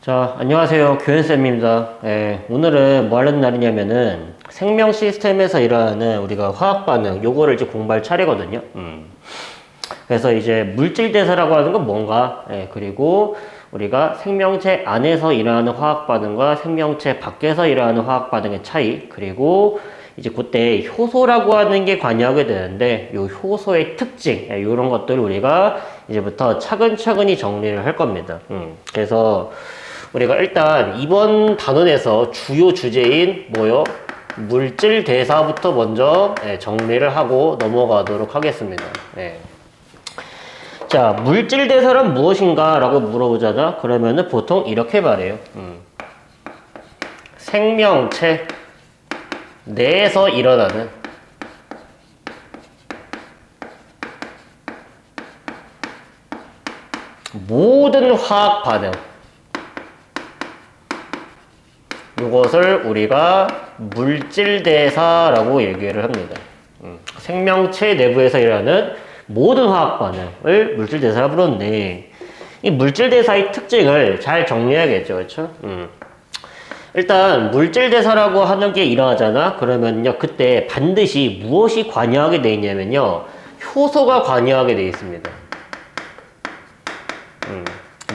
자, 안녕하세요. 교현쌤입니다. 오늘은 뭐 하는 날이냐면은 생명 시스템에서 일어나는 우리가 화학 반응, 요거를 이제 공부할 차례거든요. 그래서 이제 물질 대사라고 하는 건 뭔가, 그리고 우리가 생명체 안에서 일어나는 화학 반응과 생명체 밖에서 일어나는 화학 반응의 차이, 그리고 이제 그때 효소라고 하는 게 관여하게 되는데, 요 효소의 특징, 이런 것들을 우리가 이제부터 차근차근히 정리를 할 겁니다. 그래서 우리가 일단 이번 단원에서 주요 주제인 뭐요? 물질 대사부터 먼저 정리를 하고 넘어가도록 하겠습니다. 자, 물질 대사란 무엇인가? 라고 물어보잖아. 그러면은 보통 이렇게 말해요. 생명체 내에서 일어나는 모든 화학 반응, 이것을 우리가 물질대사라고 얘기를 합니다. 생명체 내부에서 일어나는 모든 화학 반응을 물질대사라고 부르는데, 이 물질대사의 특징을 잘 정리해야겠죠, 그렇죠? 일단 물질대사라고 하는 게 일어나잖아. 그러면요, 그때 반드시 무엇이 관여하게 돼 있냐면요, 효소가 관여하게 돼 있습니다.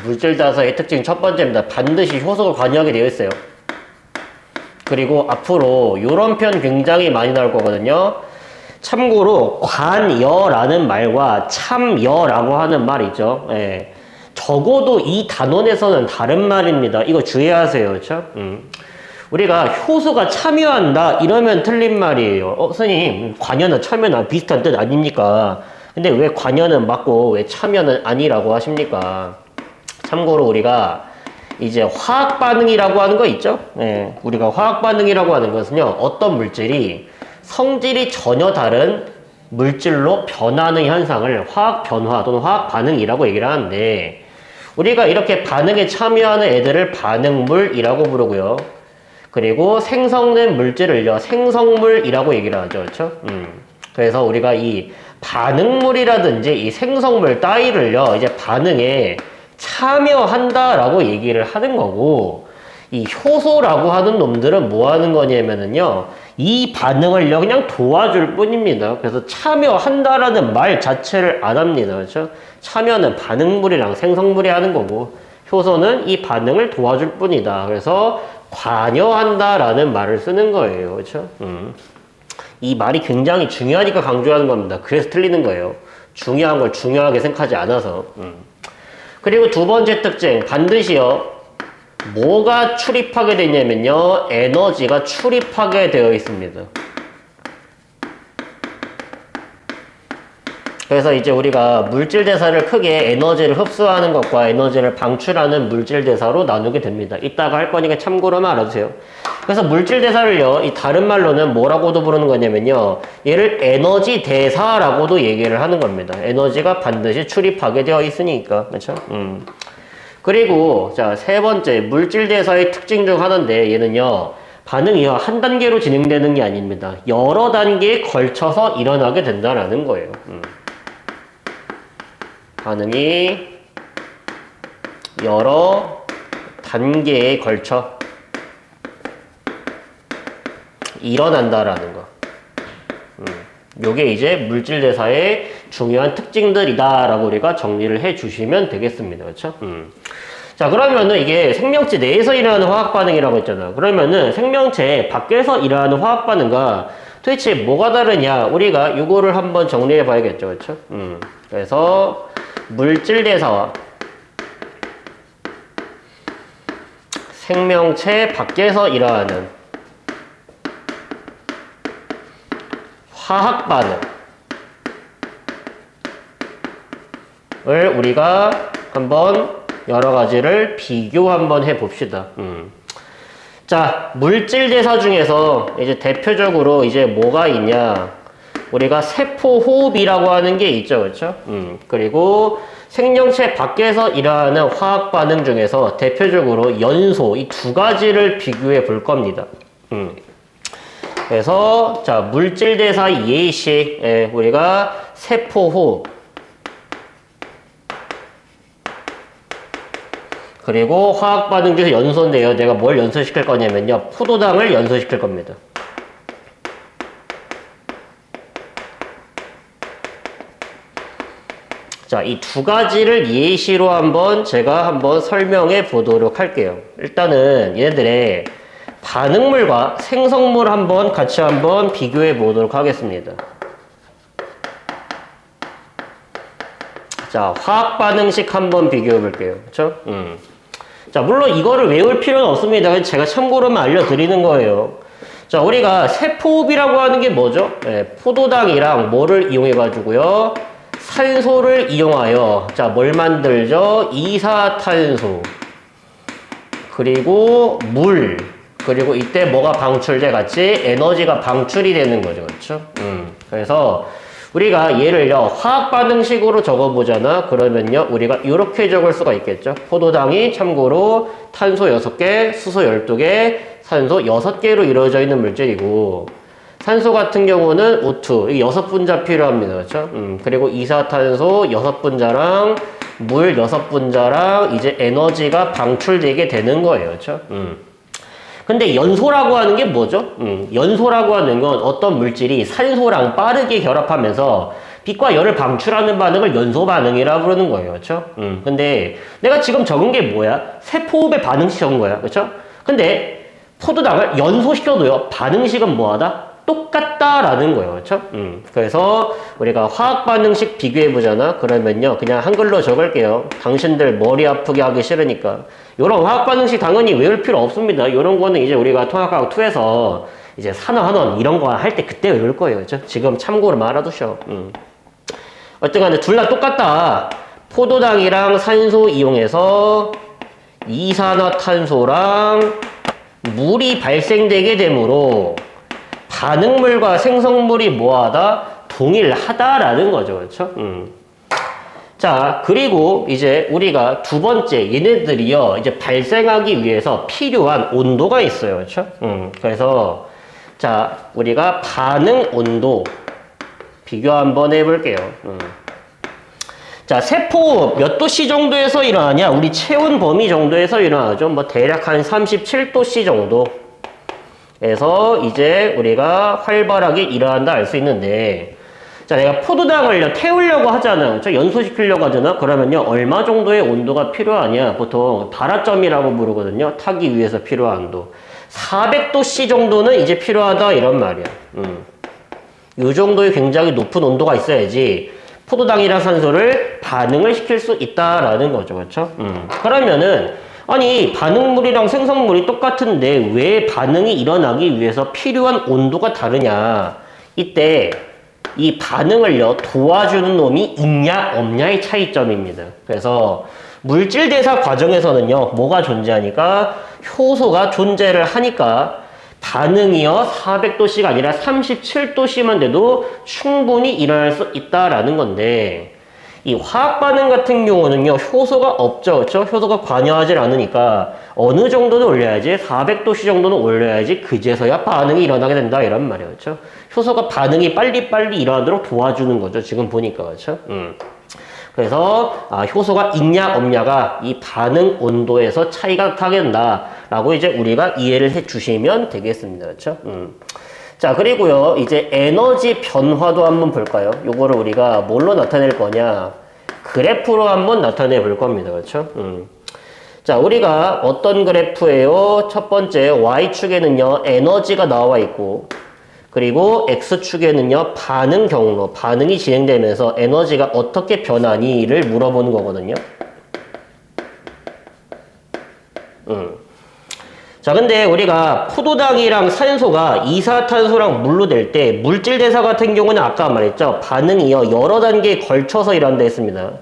물질대사의 특징 첫 번째입니다. 반드시 효소가 관여하게 되어 있어요. 그리고 앞으로 요런 편 굉장히 많이 나올 거거든요. 참고로 관여라는 말과 참여라고 하는 말 있죠. 적어도 이 단원에서는 다른 말입니다. 이거 주의하세요. 그렇죠? 우리가 효소가 참여한다 이러면 틀린 말이에요. 선생님, 관여나 참여나 비슷한 뜻 아닙니까? 근데 왜 관여는 맞고 왜 참여는 아니라고 하십니까? 참고로 우리가 이제 화학 반응이라고 하는 거 있죠? 우리가 화학 반응이라고 하는 것은요, 어떤 물질이 성질이 전혀 다른 물질로 변하는 현상을 화학 변화 또는 화학 반응이라고 얘기를 하는데, 우리가 이렇게 반응에 참여하는 애들을 반응물이라고 부르고요. 그리고 생성된 물질을요, 생성물이라고 얘기를 하죠. 그렇죠? 그래서 우리가 이 반응물이라든지 이 생성물 따위를요, 이제 반응에 참여한다라고 얘기를 하는 거고, 이 효소라고 하는 놈들은 뭐 하는 거냐면은요, 이 반응을요 그냥 도와줄 뿐입니다. 그래서 참여한다라는 말 자체를 안 합니다. 그렇죠? 참여는 반응물이랑 생성물이 하는 거고, 효소는 이 반응을 도와줄 뿐이다. 그래서 관여한다라는 말을 쓰는 거예요. 그렇죠? 이 말이 굉장히 중요하니까 강조하는 겁니다. 그래서 틀리는 거예요. 중요한 걸 중요하게 생각하지 않아서. 그리고 두 번째 특징, 반드시요, 뭐가 출입하게 되냐면요, 에너지가 출입하게 되어 있습니다. 그래서 이제 우리가 물질대사를 크게 에너지를 흡수하는 것과 에너지를 방출하는 물질대사로 나누게 됩니다. 이따가 할 거니까 참고로만 알아두세요. 그래서 물질대사를요, 이 다른 말로는 뭐라고도 부르는 거냐면요, 얘를 에너지 대사라고도 얘기를 하는 겁니다. 에너지가 반드시 출입하게 되어 있으니까. 그렇죠? 그리고 자, 세 번째 물질대사의 특징 중 하나인데, 얘는요, 반응이요 한 단계로 진행되는 게 아닙니다. 여러 단계에 걸쳐서 일어나게 된다라는 거예요. 반응이 여러 단계에 걸쳐 일어난다라는 거. 요게 이제 물질대사의 중요한 특징들이다라고 우리가 정리를 해 주시면 되겠습니다. 그렇죠? 자, 그러면은 이게 생명체 내에서 일어나는 화학 반응이라고 했잖아. 그러면은 생명체 밖에서 일어나는 화학 반응과 도대체 뭐가 다르냐? 우리가 요거를 한번 정리해 봐야겠죠. 그렇죠? 그래서 물질대사와 생명체 밖에서 일어나는 화학 반응을 우리가 한번 여러 가지를 비교 한번 해 봅시다. 자, 물질대사 중에서 이제 대표적으로 이제 뭐가 있냐? 우리가 세포호흡이라고 하는 게 있죠. 그렇죠? 그리고 생명체 밖에서 일어나는 화학 반응 중에서 대표적으로 연소, 이 두 가지를 비교해 볼 겁니다. 그래서 자, 물질대사 예시, 우리가 세포호흡, 그리고 화학 반응 중에서 연소인데요. 내가 뭘 연소시킬 거냐면요. 포도당을 연소시킬 겁니다. 자, 이 두 가지를 예시로 제가 한번 설명해 보도록 할게요. 일단은 얘네들의 반응물과 생성물 같이 비교해 보도록 하겠습니다. 자, 화학 반응식 한번 비교해 볼게요. 그쵸? 자, 물론 이거를 외울 필요는 없습니다. 제가 참고로만 알려드리는 거예요. 자, 우리가 세포흡이라고 하는 게 뭐죠? 네, 포도당이랑 뭐를 이용해가지고요. 산소를 이용하여, 자, 뭘 만들죠? 이산화탄소. 그리고 물. 그리고 이때 뭐가 방출돼? 같이 에너지가 방출이 되는 거죠. 그렇죠? 그래서 우리가 얘를요, 화학 반응식으로 적어보잖아. 그러면요, 우리가 이렇게 적을 수가 있겠죠. 포도당이 참고로 탄소 6개, 수소 12개, 산소 6개로 이루어져 있는 물질이고, 산소 같은 경우는 O2, 이게 6분자 필요합니다. 그렇죠? 그리고 이산화탄소 6분자랑 물 6분자랑 이제 에너지가 방출되게 되는 거예요. 그렇죠? 근데 연소라고 하는 게 뭐죠? 연소라고 하는 건 어떤 물질이 산소랑 빠르게 결합하면서 빛과 열을 방출하는 반응을 연소 반응이라고 부르는 거예요. 그렇죠? 근데 내가 지금 적은 게 뭐야? 세포흡의 반응식 적은 거야. 그렇죠? 근데 포도당을 연소시켜도요. 반응식은 뭐하다? 똑같다라는 거예요. 그렇죠? 그래서 우리가 화학 반응식 비교해 보잖아. 그러면요. 그냥 한글로 적을게요. 당신들 머리 아프게 하기 싫으니까. 요런 화학 반응식 당연히 외울 필요 없습니다. 요런 거는 이제 우리가 통합과학 2에서 이제 산화환원 이런 거 할 때 그때 외울 거예요. 그렇죠? 지금 참고로 알아두셔. 어쨌든 간에 둘 다 똑같다. 포도당이랑 산소 이용해서 이산화탄소랑 물이 발생되게 되므로 반응물과 생성물이 뭐하다? 동일하다라는 거죠. 그렇죠? 자, 그리고 이제 우리가 두 번째 얘네들이요. 이제 발생하기 위해서 필요한 온도가 있어요. 그렇죠? 그래서 자, 우리가 반응 온도 비교 한번 해 볼게요. 자, 세포 몇 도씨 정도에서 일어나냐? 우리 체온 범위 정도에서 일어나죠. 뭐 대략 한 37도씨 정도. 에서 이제 우리가 활발하게 일어난다 알 수 있는데, 자, 내가 포도당을 태우려고 하잖아. 그렇죠? 연소시키려고 하잖아. 그러면요, 얼마 정도의 온도가 필요하냐? 보통 발화점이라고 부르거든요. 타기 위해서 필요한 온도. 400도씨 정도는 이제 필요하다 이런 말이야. 이 정도의 굉장히 높은 온도가 있어야지 포도당이랑 산소를 반응을 시킬 수 있다라는 거죠. 그렇죠? 그러면은 아니, 반응물이랑 생성물이 똑같은데 왜 반응이 일어나기 위해서 필요한 온도가 다르냐? 이때 이 반응을요, 도와주는 놈이 있냐 없냐의 차이점입니다. 그래서 물질 대사 과정에서는요, 뭐가 존재하니까? 효소가 존재를 하니까 반응이요, 400도씨가 아니라 37도씨만 돼도 충분히 일어날 수 있다라는 건데, 이 화학 반응 같은 경우는요, 효소가 없죠. 그렇죠? 효소가 관여하지 않으니까 어느 정도는 올려야지, 400도씨 정도는 올려야지 그제서야 반응이 일어나게 된다 이런 말이에요. 그렇죠? 효소가 반응이 빨리빨리 일어나도록 도와주는 거죠. 지금 보니까. 그렇죠? 그래서 효소가 있냐 없냐가 이 반응 온도에서 차이가 나게 된다라고 이제 우리가 이해를 해 주시면 되겠습니다. 그렇죠? 자, 그리고요, 이제 에너지 변화도 한번 볼까요? 요거를 우리가 뭘로 나타낼 거냐? 그래프로 한번 나타내 볼 겁니다. 그렇죠? 자, 우리가 어떤 그래프예요? 첫 번째, Y축에는요, 에너지가 나와 있고, 그리고 X축에는요, 반응 경로, 반응이 진행되면서 에너지가 어떻게 변하니를 물어보는 거거든요. 자, 근데 우리가 포도당이랑 산소가 이산화탄소랑 물로 될 때 물질 대사 같은 경우는 아까 말했죠. 반응이요, 여러 단계에 걸쳐서 일어난다 했습니다.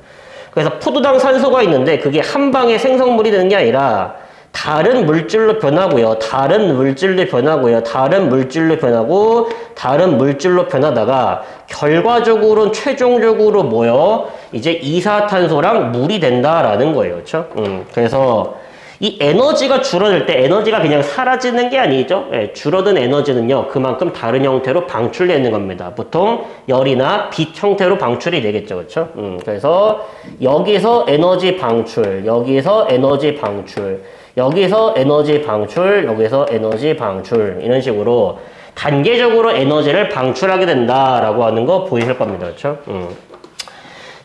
그래서 포도당 산소가 있는데 그게 한 방에 생성물이 되는 게 아니라 다른 물질로 변하고요. 다른 물질로 변하고요. 다른 물질로 변하고 다른 물질로 변하다가 결과적으로는 최종적으로 뭐요? 이제 이산화탄소랑 물이 된다라는 거예요. 그렇죠? 그래서 이 에너지가 줄어들 때 에너지가 그냥 사라지는 게 아니죠. 예, 줄어든 에너지는요, 그만큼 다른 형태로 방출되는 겁니다. 보통 열이나 빛 형태로 방출이 되겠죠. 그렇죠? 그래서 여기서 에너지 방출, 여기서 에너지 방출, 여기서 에너지 방출, 여기서 에너지 방출, 이런 식으로 단계적으로 에너지를 방출하게 된다라고 하는 거 보이실 겁니다. 그렇죠?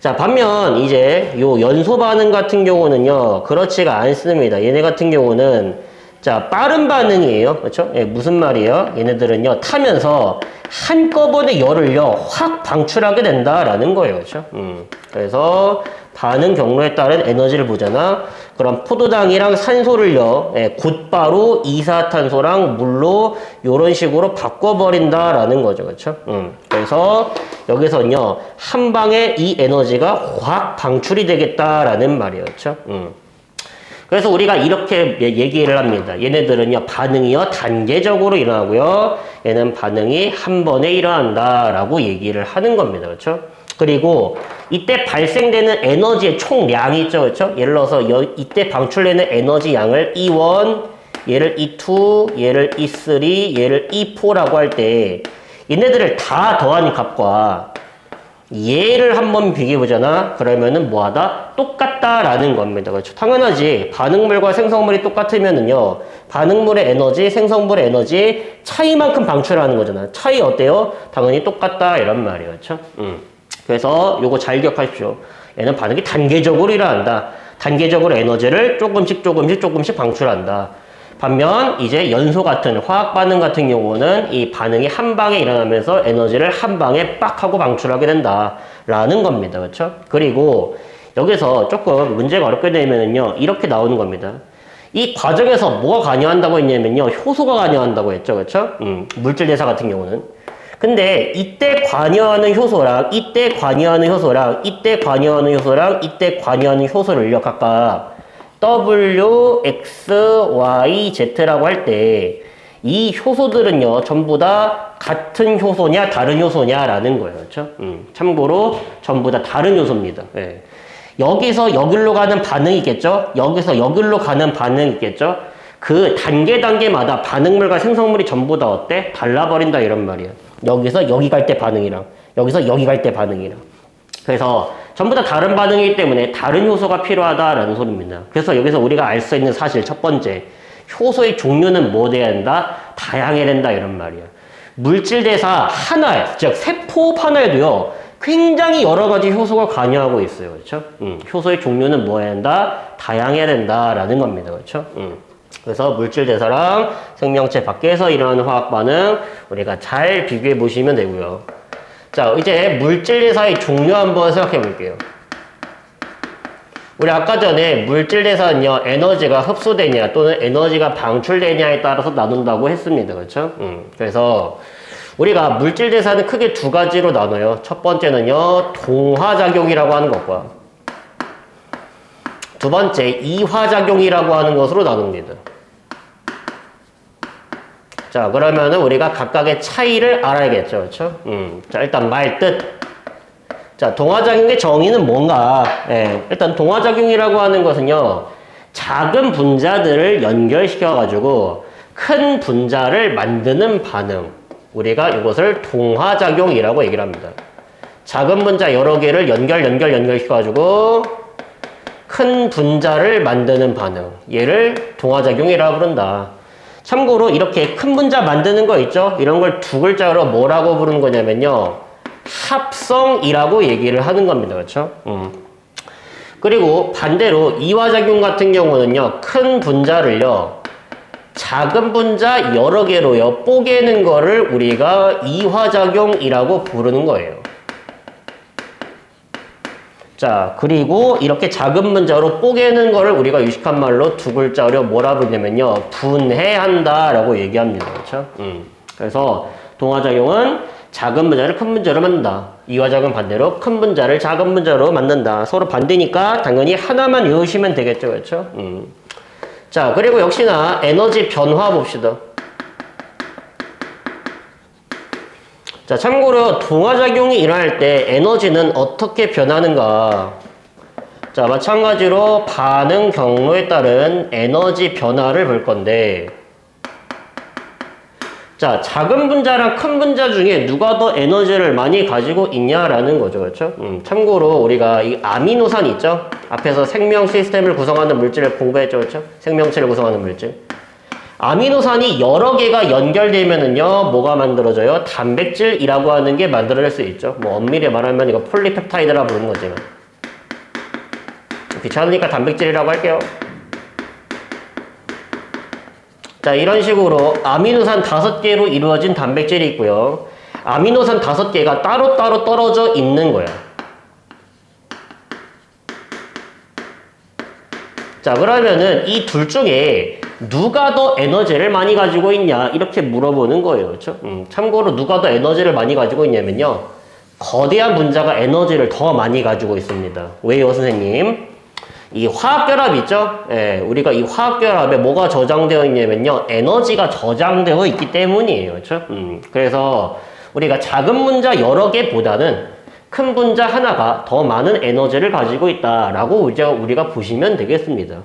자, 반면 이제 요 연소 반응 같은 경우는요, 그렇지가 않습니다. 얘네 같은 경우는 자, 빠른 반응이에요. 그렇죠? 예, 무슨 말이에요? 얘네들은요, 타면서 한꺼번에 열을요, 확 방출하게 된다라는 거예요. 그렇죠? 그래서 반응 경로에 따른 에너지를 보잖아. 그럼 포도당이랑 산소를요, 예, 곧바로 이산화탄소랑 물로 요런 식으로 바꿔버린다라는 거죠. 그렇죠? 그래서 여기서는요, 한 방에 이 에너지가 확 방출이 되겠다라는 말이에요. 그렇죠? 그래서 우리가 이렇게 얘기를 합니다. 얘네들은요, 반응이요, 단계적으로 일어나고요, 얘는 반응이 한 번에 일어난다라고 얘기를 하는 겁니다. 그렇죠? 그리고 이때 발생되는 에너지의 총량이 있죠. 그렇죠? 예를 들어서 이때 방출되는 에너지 양을 E1, 얘를 E2, 얘를 E3, 얘를 E4라고 할 때 얘네들을 다 더한 값과 얘를 한번 비교해보잖아. 그러면은 뭐하다? 똑같다라는 겁니다. 그렇죠? 당연하지. 반응물과 생성물이 똑같으면은요, 반응물의 에너지, 생성물의 에너지 차이만큼 방출하는 거잖아. 차이 어때요? 당연히 똑같다 이런 말이에요. 그렇죠? 그래서 요거 잘 기억하십시오. 얘는 반응이 단계적으로 일어난다. 단계적으로 에너지를 조금씩 방출한다. 반면 이제 연소 같은 화학 반응 같은 경우는 이 반응이 한 방에 일어나면서 에너지를 한 방에 빡 하고 방출하게 된다라는 겁니다. 그렇죠? 그리고 여기서 조금 문제가 어렵게 되면은요, 이렇게 나오는 겁니다. 이 과정에서 뭐가 관여한다고 했냐면요, 효소가 관여한다고 했죠. 그렇죠? 물질 대사 같은 경우는. 근데 이때 관여하는 효소랑 이때 관여하는 효소랑 이때 관여하는 효소랑 이때 관여하는 효소를요, 각각 W, X, Y, Z라고 할 때 이 효소들은요, 전부 다 같은 효소냐 다른 효소냐라는 거예요. 그렇죠? 참고로 전부 다 다른 효소입니다. 예. 여기서 여기로 가는 반응이 있겠죠? 여기서 여기로 가는 반응이 있겠죠? 그 단계마다 반응물과 생성물이 전부 다 어때? 달라버린다 이런 말이야. 여기서 여기 갈 때 반응이랑 여기서 여기 갈 때 반응이랑. 그래서 전부 다 다른 반응이기 때문에 다른 효소가 필요하다라는 소리입니다. 그래서 여기서 우리가 알 수 있는 사실 첫 번째, 효소의 종류는 뭐 돼야 된다? 다양해야 된다 이런 말이야. 물질 대사 하나에, 즉 세포 하나에도요, 굉장히 여러 가지 효소가 관여하고 있어요. 그렇죠? 효소의 종류는 뭐 해야 된다? 다양해야 된다라는 겁니다. 그렇죠? 그래서 물질 대사랑 생명체 밖에서 일어나는 화학 반응 우리가 잘 비교해 보시면 되고요. 자, 이제 물질 대사의 종류 한번 생각해 볼게요. 우리 아까 전에 물질 대사는요, 에너지가 흡수되냐 또는 에너지가 방출되냐에 따라서 나눈다고 했습니다. 그렇죠? 그래서 우리가 물질 대사는 크게 두 가지로 나눠요. 첫 번째는요, 동화작용이라고 하는 것과 두 번째, 이화작용이라고 하는 것으로 나눕니다. 자, 그러면은 우리가 각각의 차이를 알아야겠죠. 그렇죠? 자, 일단 말 뜻. 자, 동화작용의 정의는 뭔가? 예, 일단 동화작용이라고 하는 것은요, 작은 분자들을 연결시켜가지고 큰 분자를 만드는 반응. 우리가 이것을 동화작용이라고 얘기를 합니다. 작은 분자 여러 개를 연결시켜가지고 큰 분자를 만드는 반응. 얘를 동화작용이라고 부른다. 참고로 이렇게 큰 분자 만드는 거 있죠? 이런 걸 두 글자로 뭐라고 부르는 거냐면요, 합성이라고 얘기를 하는 겁니다. 그렇죠? 그리고 반대로 이화작용 같은 경우는요, 큰 분자를요, 작은 분자 여러 개로요, 뽀개는 거를 우리가 이화작용이라고 부르는 거예요. 자, 그리고 이렇게 작은 분자로 뽀개는 거를 우리가 유식한 말로 두 글자로 뭐라 부르냐면요, 분해한다 라고 얘기합니다. 그렇죠? 그래서 동화작용은 작은 분자를 큰 분자로 만든다. 이화작용 반대로 큰 분자를 작은 분자로 만든다. 서로 반대니까 당연히 하나만 외우시면 되겠죠. 그렇죠? 자, 그리고 역시나 에너지 변화 봅시다. 자, 참고로 동화작용이 일어날 때 에너지는 어떻게 변하는가? 자, 마찬가지로 반응 경로에 따른 에너지 변화를 볼 건데, 자, 작은 분자랑 큰 분자 중에 누가 더 에너지를 많이 가지고 있냐라는 거죠. 그렇죠? 참고로 우리가 이 아미노산 있죠? 앞에서 생명 시스템을 구성하는 물질을 공부했죠. 그렇죠? 생명체를 구성하는 물질. 아미노산이 여러 개가 연결되면은요, 뭐가 만들어져요? 단백질이라고 하는 게 만들어질 수 있죠. 뭐 엄밀히 말하면 이거 폴리펩타이드라 부르는 거지만. 귀찮으니까 단백질이라고 할게요. 자, 이런 식으로 아미노산 5개로 이루어진 단백질이 있고요. 아미노산 5개가 따로따로 떨어져 있는 거야. 자, 그러면은 이 둘 중에 누가 더 에너지를 많이 가지고 있냐 이렇게 물어보는 거예요. 그렇죠? 참고로 누가 더 에너지를 많이 가지고 있냐면요. 거대한 분자가 에너지를 더 많이 가지고 있습니다. 왜요, 선생님? 이 화학결합 있죠? 예, 우리가 이 화학결합에 뭐가 저장되어 있냐면요. 에너지가 저장되어 있기 때문이에요. 그렇죠? 그래서 우리가 작은 분자 여러 개보다는 큰 분자 하나가 더 많은 에너지를 가지고 있다라고 이제 우리가 보시면 되겠습니다.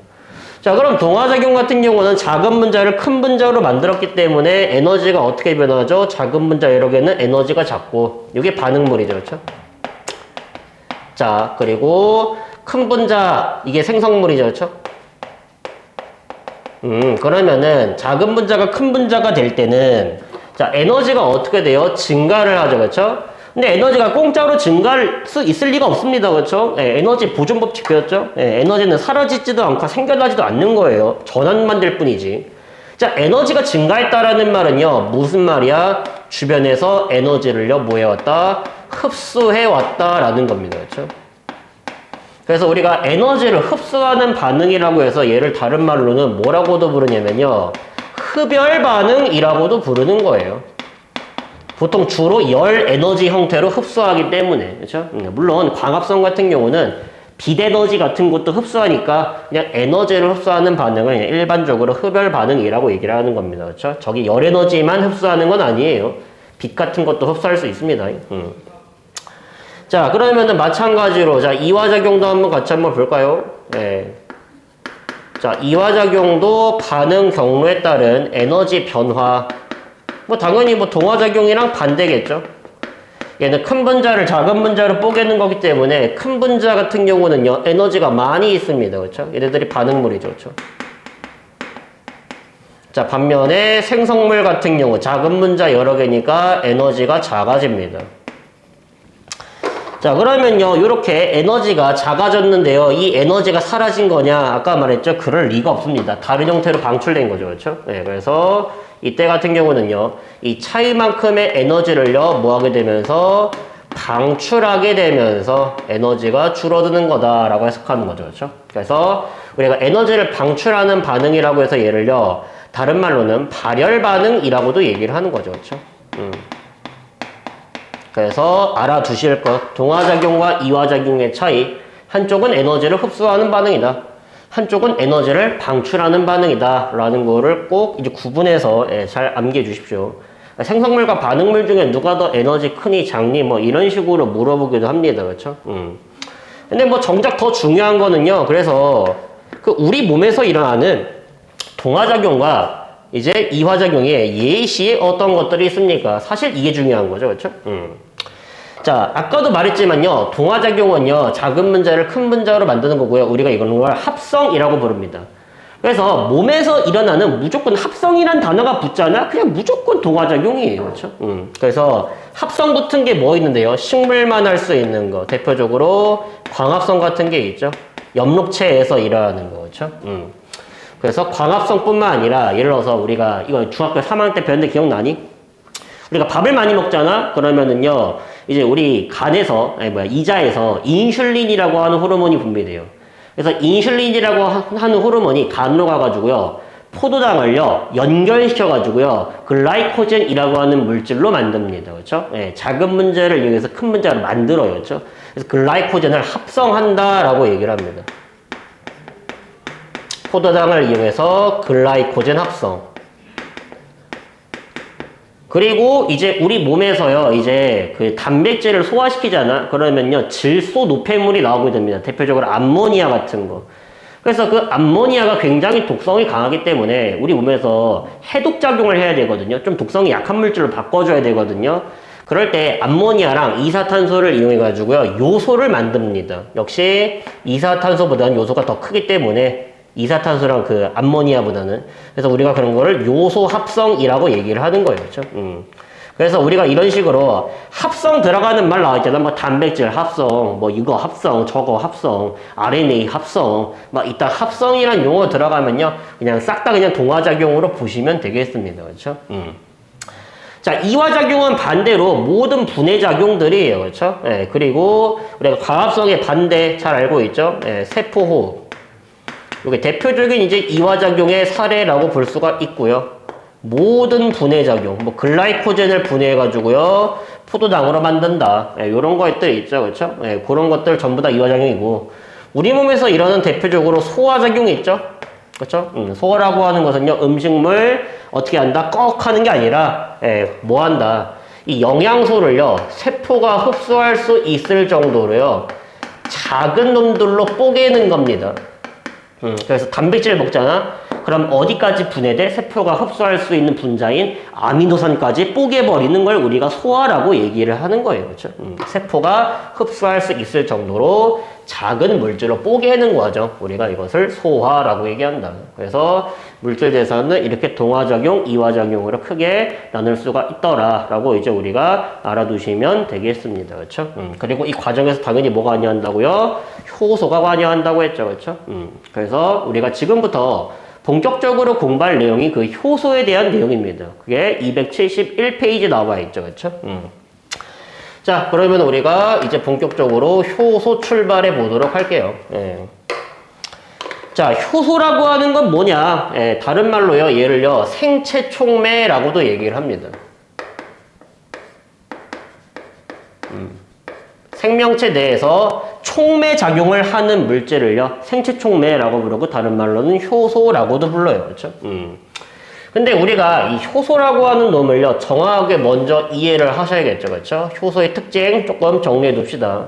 자, 그럼 동화작용 같은 경우는 작은 분자를 큰 분자로 만들었기 때문에 에너지가 어떻게 변하죠? 작은 분자 여러 개는 에너지가 작고, 이게 반응물이죠. 그렇죠? 자, 그리고 큰 분자, 이게 생성물이죠. 그렇죠? 그러면은 작은 분자가 큰 분자가 될 때는, 자, 에너지가 어떻게 돼요? 증가를 하죠. 그렇죠? 근데 에너지가 공짜로 증가할 수 있을 리가 없습니다. 그렇죠? 예, 에너지 보존 법칙 배웠죠? 예, 에너지는 사라지지도 않고 생겨나지도 않는 거예요. 전환만 될 뿐이지. 자, 에너지가 증가했다라는 말은요. 무슨 말이야? 주변에서 에너지를요. 뭐 해왔다? 흡수해왔다라는 겁니다. 그렇죠? 그래서 우리가 에너지를 흡수하는 반응이라고 해서 얘를 다른 말로는 뭐라고도 부르냐면요. 흡열 반응이라고도 부르는 거예요. 보통 주로 열 에너지 형태로 흡수하기 때문에, 그렇죠? 물론 광합성 같은 경우는 빛에너지 같은 것도 흡수하니까 그냥 에너지를 흡수하는 반응을 그냥 일반적으로 흡열 반응이라고 얘기를 하는 겁니다. 그렇죠? 저기 열 에너지만 흡수하는 건 아니에요. 빛 같은 것도 흡수할 수 있습니다. 자, 그러면은 마찬가지로 자, 이화작용도 한번 같이 한번 볼까요? 네. 자, 이화작용도 반응 경로에 따른 에너지 변화, 뭐 당연히 뭐 동화작용이랑 반대겠죠. 얘는 큰 분자를 작은 분자로 뽀개는 거기 때문에 큰 분자 같은 경우는요 에너지가 많이 있습니다. 그렇죠? 얘네들이 반응물이죠. 그렇죠? 자, 반면에 생성물 같은 경우 작은 분자 여러 개니까 에너지가 작아집니다. 자, 그러면요 이렇게 에너지가 작아졌는데요, 이 에너지가 사라진 거냐? 아까 말했죠. 그럴 리가 없습니다. 다른 형태로 방출된 거죠. 그렇죠? 네, 그래서 이때 같은 경우는요 이 차이만큼의 에너지를요 뭐 하게 되면서 방출하게 되면서 에너지가 줄어드는 거다라고 해석하는 거죠. 그렇죠? 그래서 우리가 에너지를 방출하는 반응이라고 해서 얘를요 다른 말로는 발열 반응이라고도 얘기를 하는 거죠. 그렇죠? 그래서 알아두실 것, 동화작용과 이화작용의 차이, 한쪽은 에너지를 흡수하는 반응이다, 한쪽은 에너지를 방출하는 반응이다 라는 거를 꼭 이제 구분해서 잘 암기해 주십시오. 생성물과 반응물 중에 누가 더 에너지 크니 작니 뭐 이런 식으로 물어보기도 합니다. 그렇죠? 근데 뭐 정작 더 중요한 거는요, 그래서 그 우리 몸에서 일어나는 동화작용과 이제 이화작용에 예시에 어떤 것들이 있습니까? 사실 이게 중요한 거죠. 그렇죠? 자, 아까도 말했지만요. 동화작용은요. 작은 분자를 큰 분자로 만드는 거고요. 우리가 이거는 걸 합성이라고 부릅니다. 그래서 몸에서 일어나는 무조건 합성이란 단어가 붙잖아? 그냥 무조건 동화작용이에요. 그렇죠? 그래서 합성 붙은 게 뭐 있는데요? 식물만 할 수 있는 거. 대표적으로 광합성 같은 게 있죠. 엽록체에서 일어나는 거. 그렇죠? 그래서 광합성뿐만 아니라 예를 들어서 우리가 이거 중학교 3학년 때 배웠는데 기억나니? 우리가 밥을 많이 먹잖아? 그러면은요 이제 우리 간에서 이자에서 인슐린이라고 하는 호르몬이 분비돼요. 그래서 인슐린이라고 하는 호르몬이 간으로 가가지고요 포도당을요 연결시켜가지고요 글라이코젠이라고 하는 물질로 만듭니다. 그렇죠? 예, 작은 분자를 이용해서 큰 분자를 만들어요. 그렇죠? 그래서 글라이코젠을 합성한다라고 얘기를 합니다. 포도당을 이용해서 글라이코젠 합성. 그리고 이제 우리 몸에서요, 이제 그 단백질을 소화시키잖아. 그러면요, 질소 노폐물이 나오게 됩니다. 대표적으로 암모니아 같은 거. 그래서 그 암모니아가 굉장히 독성이 강하기 때문에 우리 몸에서 해독 작용을 해야 되거든요. 좀 독성이 약한 물질로 바꿔줘야 되거든요. 그럴 때 암모니아랑 이산탄소를 이용해 가지고요, 요소를 만듭니다. 역시 이산탄소보다는 요소가 더 크기 때문에 이산탄소랑 그 암모니아보다는. 그래서 우리가 그런 거를 요소 합성이라고 얘기를 하는 거예요. 그렇죠? 그래서 우리가 이런 식으로 합성 들어가는 말 나와있잖아. 뭐 단백질 합성, 뭐 이거 합성, 저거 합성, RNA 합성, 막 이따 합성이란 용어 들어가면요, 그냥 싹 다 그냥 동화작용으로 보시면 되겠습니다. 그렇죠? 자, 이화작용은 반대로 모든 분해작용들이에요. 그렇죠? 예, 그리고 우리가 과합성의 반대 잘 알고 있죠? 예, 세포호흡. 이게 대표적인 이제 이화작용의 사례라고 볼 수가 있고요. 모든 분해작용, 뭐 글라이코젠을 분해해가지고요, 포도당으로 만든다. 예, 이런 것들 있죠, 그렇죠? 예, 그런 것들 전부 다 이화작용이고, 우리 몸에서 일어나는 대표적으로 소화작용이 있죠, 그렇죠? 소화라고 하는 것은요, 음식물 어떻게 한다? 꺽 하는 게 아니라, 예, 뭐 한다? 이 영양소를요, 세포가 흡수할 수 있을 정도로요, 작은 놈들로 뽀개는 겁니다. 그래서 단백질 먹잖아. 그럼 어디까지 분해돼? 세포가 흡수할 수 있는 분자인 아미노산까지 뽀개버리는 걸 우리가 소화라고 얘기를 하는 거예요. 그렇죠? 세포가 흡수할 수 있을 정도로 작은 물질로 뽀개는 과정. 우리가 이것을 소화라고 얘기한다. 그래서 물질 대사는 이렇게 동화작용, 이화작용으로 크게 나눌 수가 있더라라고 이제 우리가 알아두시면 되겠습니다. 그렇죠? 그리고 이 과정에서 당연히 뭐가 관여한다고요? 효소가 관여한다고 했죠. 그렇죠? 그래서 우리가 지금부터 본격적으로 공부할 내용이 그 효소에 대한 내용입니다. 그게 271페이지 나와 있죠. 그렇죠? 자, 그러면 우리가 이제 본격적으로 효소 출발해 보도록 할게요. 예. 자, 효소라고 하는 건 뭐냐? 예, 다른 말로요, 얘를요, 생체 촉매라고도 얘기를 합니다. 생명체 내에서 촉매 작용을 하는 물질을요, 생체 촉매라고 부르고 다른 말로는 효소라고도 불러요. 그렇죠? 근데 우리가 이 효소라고 하는 놈을요, 정확하게 먼저 이해를 하셔야겠죠. 그렇죠? 효소의 특징 조금 정리해 둡시다.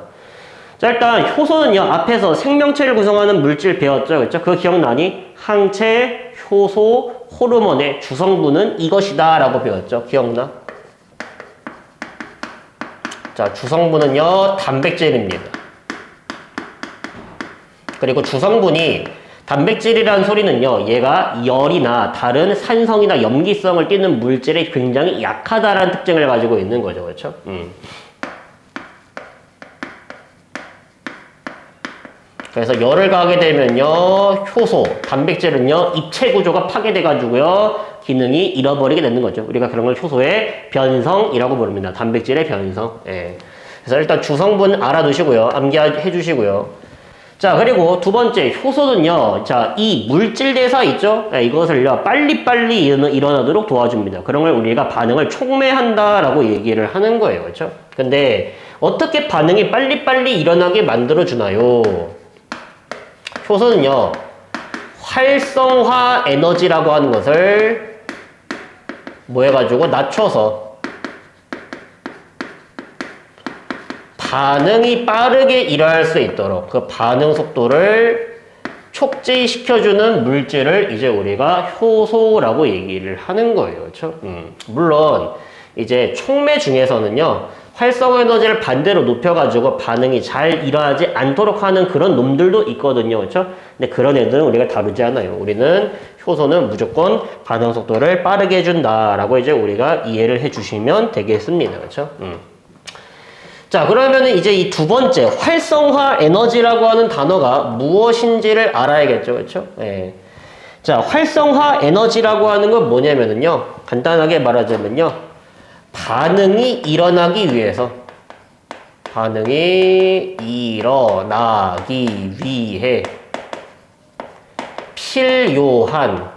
자, 일단 효소는요, 앞에서 생명체를 구성하는 물질 배웠죠. 그렇죠? 그거 기억나니? 항체, 효소, 호르몬의 주성분은 이것이다 라고 배웠죠. 기억나? 자, 주성분은요, 단백질입니다. 그리고 주성분이 단백질이라는 소리는요, 얘가 열이나 다른 산성이나 염기성을 띠는 물질에 굉장히 약하다라는 특징을 가지고 있는 거죠. 그렇죠? 그래서 열을 가하게 되면요, 효소, 단백질은요, 입체 구조가 파괴돼가지고요, 기능이 잃어버리게 되는 거죠. 우리가 그런 걸 효소의 변성이라고 부릅니다. 단백질의 변성. 예. 그래서 일단 주성분 알아두시고요. 암기해 주시고요. 자, 그리고 두 번째, 효소는요, 자, 이 물질 대사 있죠? 예, 이것을요, 빨리빨리 일어나도록 도와줍니다. 그런 걸 우리가 반응을 촉매한다라고 얘기를 하는 거예요. 그렇죠? 근데 어떻게 반응이 빨리빨리 일어나게 만들어주나요? 효소는요, 활성화 에너지라고 하는 것을 뭐 해가지고 낮춰서 반응이 빠르게 일어날 수 있도록 그 반응 속도를 촉진시켜주는 물질을 이제 우리가 효소라고 얘기를 하는 거예요. 그렇죠? 물론 이제 촉매 중에서는요, 활성화 에너지를 반대로 높여가지고 반응이 잘 일어나지 않도록 하는 그런 놈들도 있거든요. 그렇죠? 근데 그런 애들은 우리가 다루지 않아요. 우리는 효소는 무조건 반응 속도를 빠르게 해준다라고 이제 우리가 이해를 해주시면 되겠습니다. 그렇죠? 자, 그러면은 이제 이 두 번째 활성화 에너지라고 하는 단어가 무엇인지를 알아야겠죠. 그렇죠? 예. 자, 활성화 에너지라고 하는 건 뭐냐면은요, 간단하게 말하자면요, 반응이 일어나기 위해서 필요한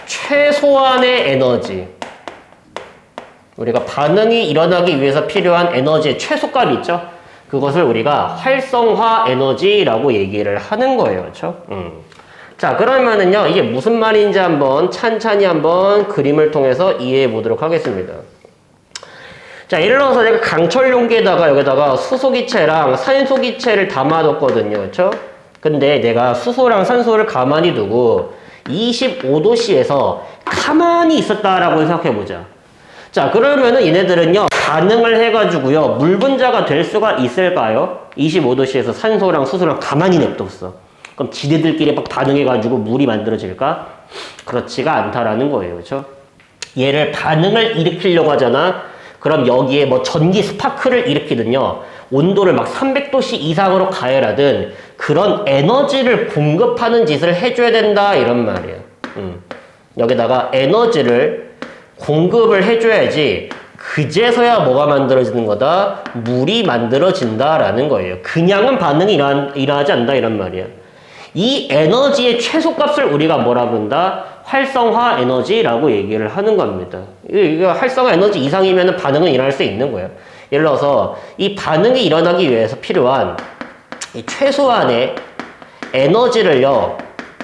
최소한의 에너지, 우리가 반응이 일어나기 위해서 필요한 에너지의 최소값 있죠? 그것을 우리가 활성화 에너지라고 얘기를 하는 거예요. 그렇죠? 자, 그러면은요, 이게 무슨 말인지 한번 찬찬히 한번 그림을 통해서 이해해 보도록 하겠습니다. 자, 예를 들어서 내가 강철 용기에다가 여기다가 수소기체랑 산소기체를 담아뒀거든요. 그렇죠? 근데 내가 수소랑 산소를 가만히 두고 25도씨에서 가만히 있었다라고 생각해보자. 자, 그러면은 얘네들은요, 반응을 해가지고요, 물 분자가 될 수가 있을까요? 25도씨에서 산소랑 수소랑 가만히 냅뒀어. 그럼 지네들끼리 막 반응해가지고 물이 만들어질까? 그렇지가 않다라는 거예요. 그렇죠? 얘를 반응을 일으키려고 하잖아. 그럼 여기에 뭐 전기 스파크를 일으키든요, 온도를 막 300도씨 이상으로 가열하든 그런 에너지를 공급하는 짓을 해줘야 된다 이런 말이에요. 여기다가 에너지를 공급을 해줘야지 그제서야 뭐가 만들어지는 거다? 물이 만들어진다라는 거예요. 그냥은 반응이 일어나지 않는다 이런 말이에요. 이 에너지의 최소값을 우리가 뭐라 부른다? 활성화 에너지라고 얘기를 하는 겁니다. 이게 활성화 에너지 이상이면 반응은 일어날 수 있는 거예요. 예를 들어서 이 반응이 일어나기 위해서 필요한 이 최소한의 에너지를요,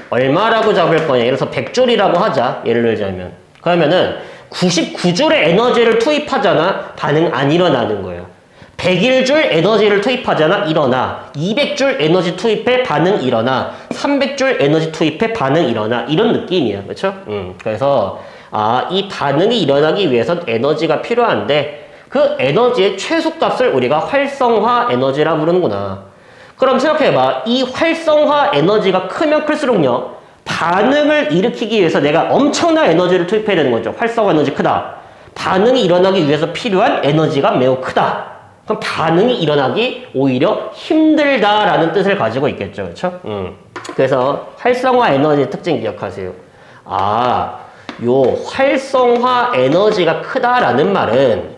얼마라고 잡을 거냐. 예를 들어서 100줄이라고 하자. 예를 들자면. 그러면은 99줄의 에너지를 투입하잖아. 반응 안 일어나는 거예요. 101줄 에너지를 투입하잖아. 일어나. 200줄 에너지 투입해. 반응 일어나. 300줄 에너지 투입해. 반응 일어나. 이런 느낌이야. 그렇죠? 그래서 이 반응이 일어나기 위해선 에너지가 필요한데 그 에너지의 최소값을 우리가 활성화 에너지라 부르는구나. 그럼 생각해봐. 이 활성화 에너지가 크면 클수록요, 반응을 일으키기 위해서 내가 엄청난 에너지를 투입해야 되는 거죠. 활성화 에너지 크다. 반응이 일어나기 위해서 필요한 에너지가 매우 크다. 그럼 반응이 일어나기 오히려 힘들다라는 뜻을 가지고 있겠죠. 그렇죠? 그래서 활성화 에너지 특징 기억하세요. 요 활성화 에너지가 크다라는 말은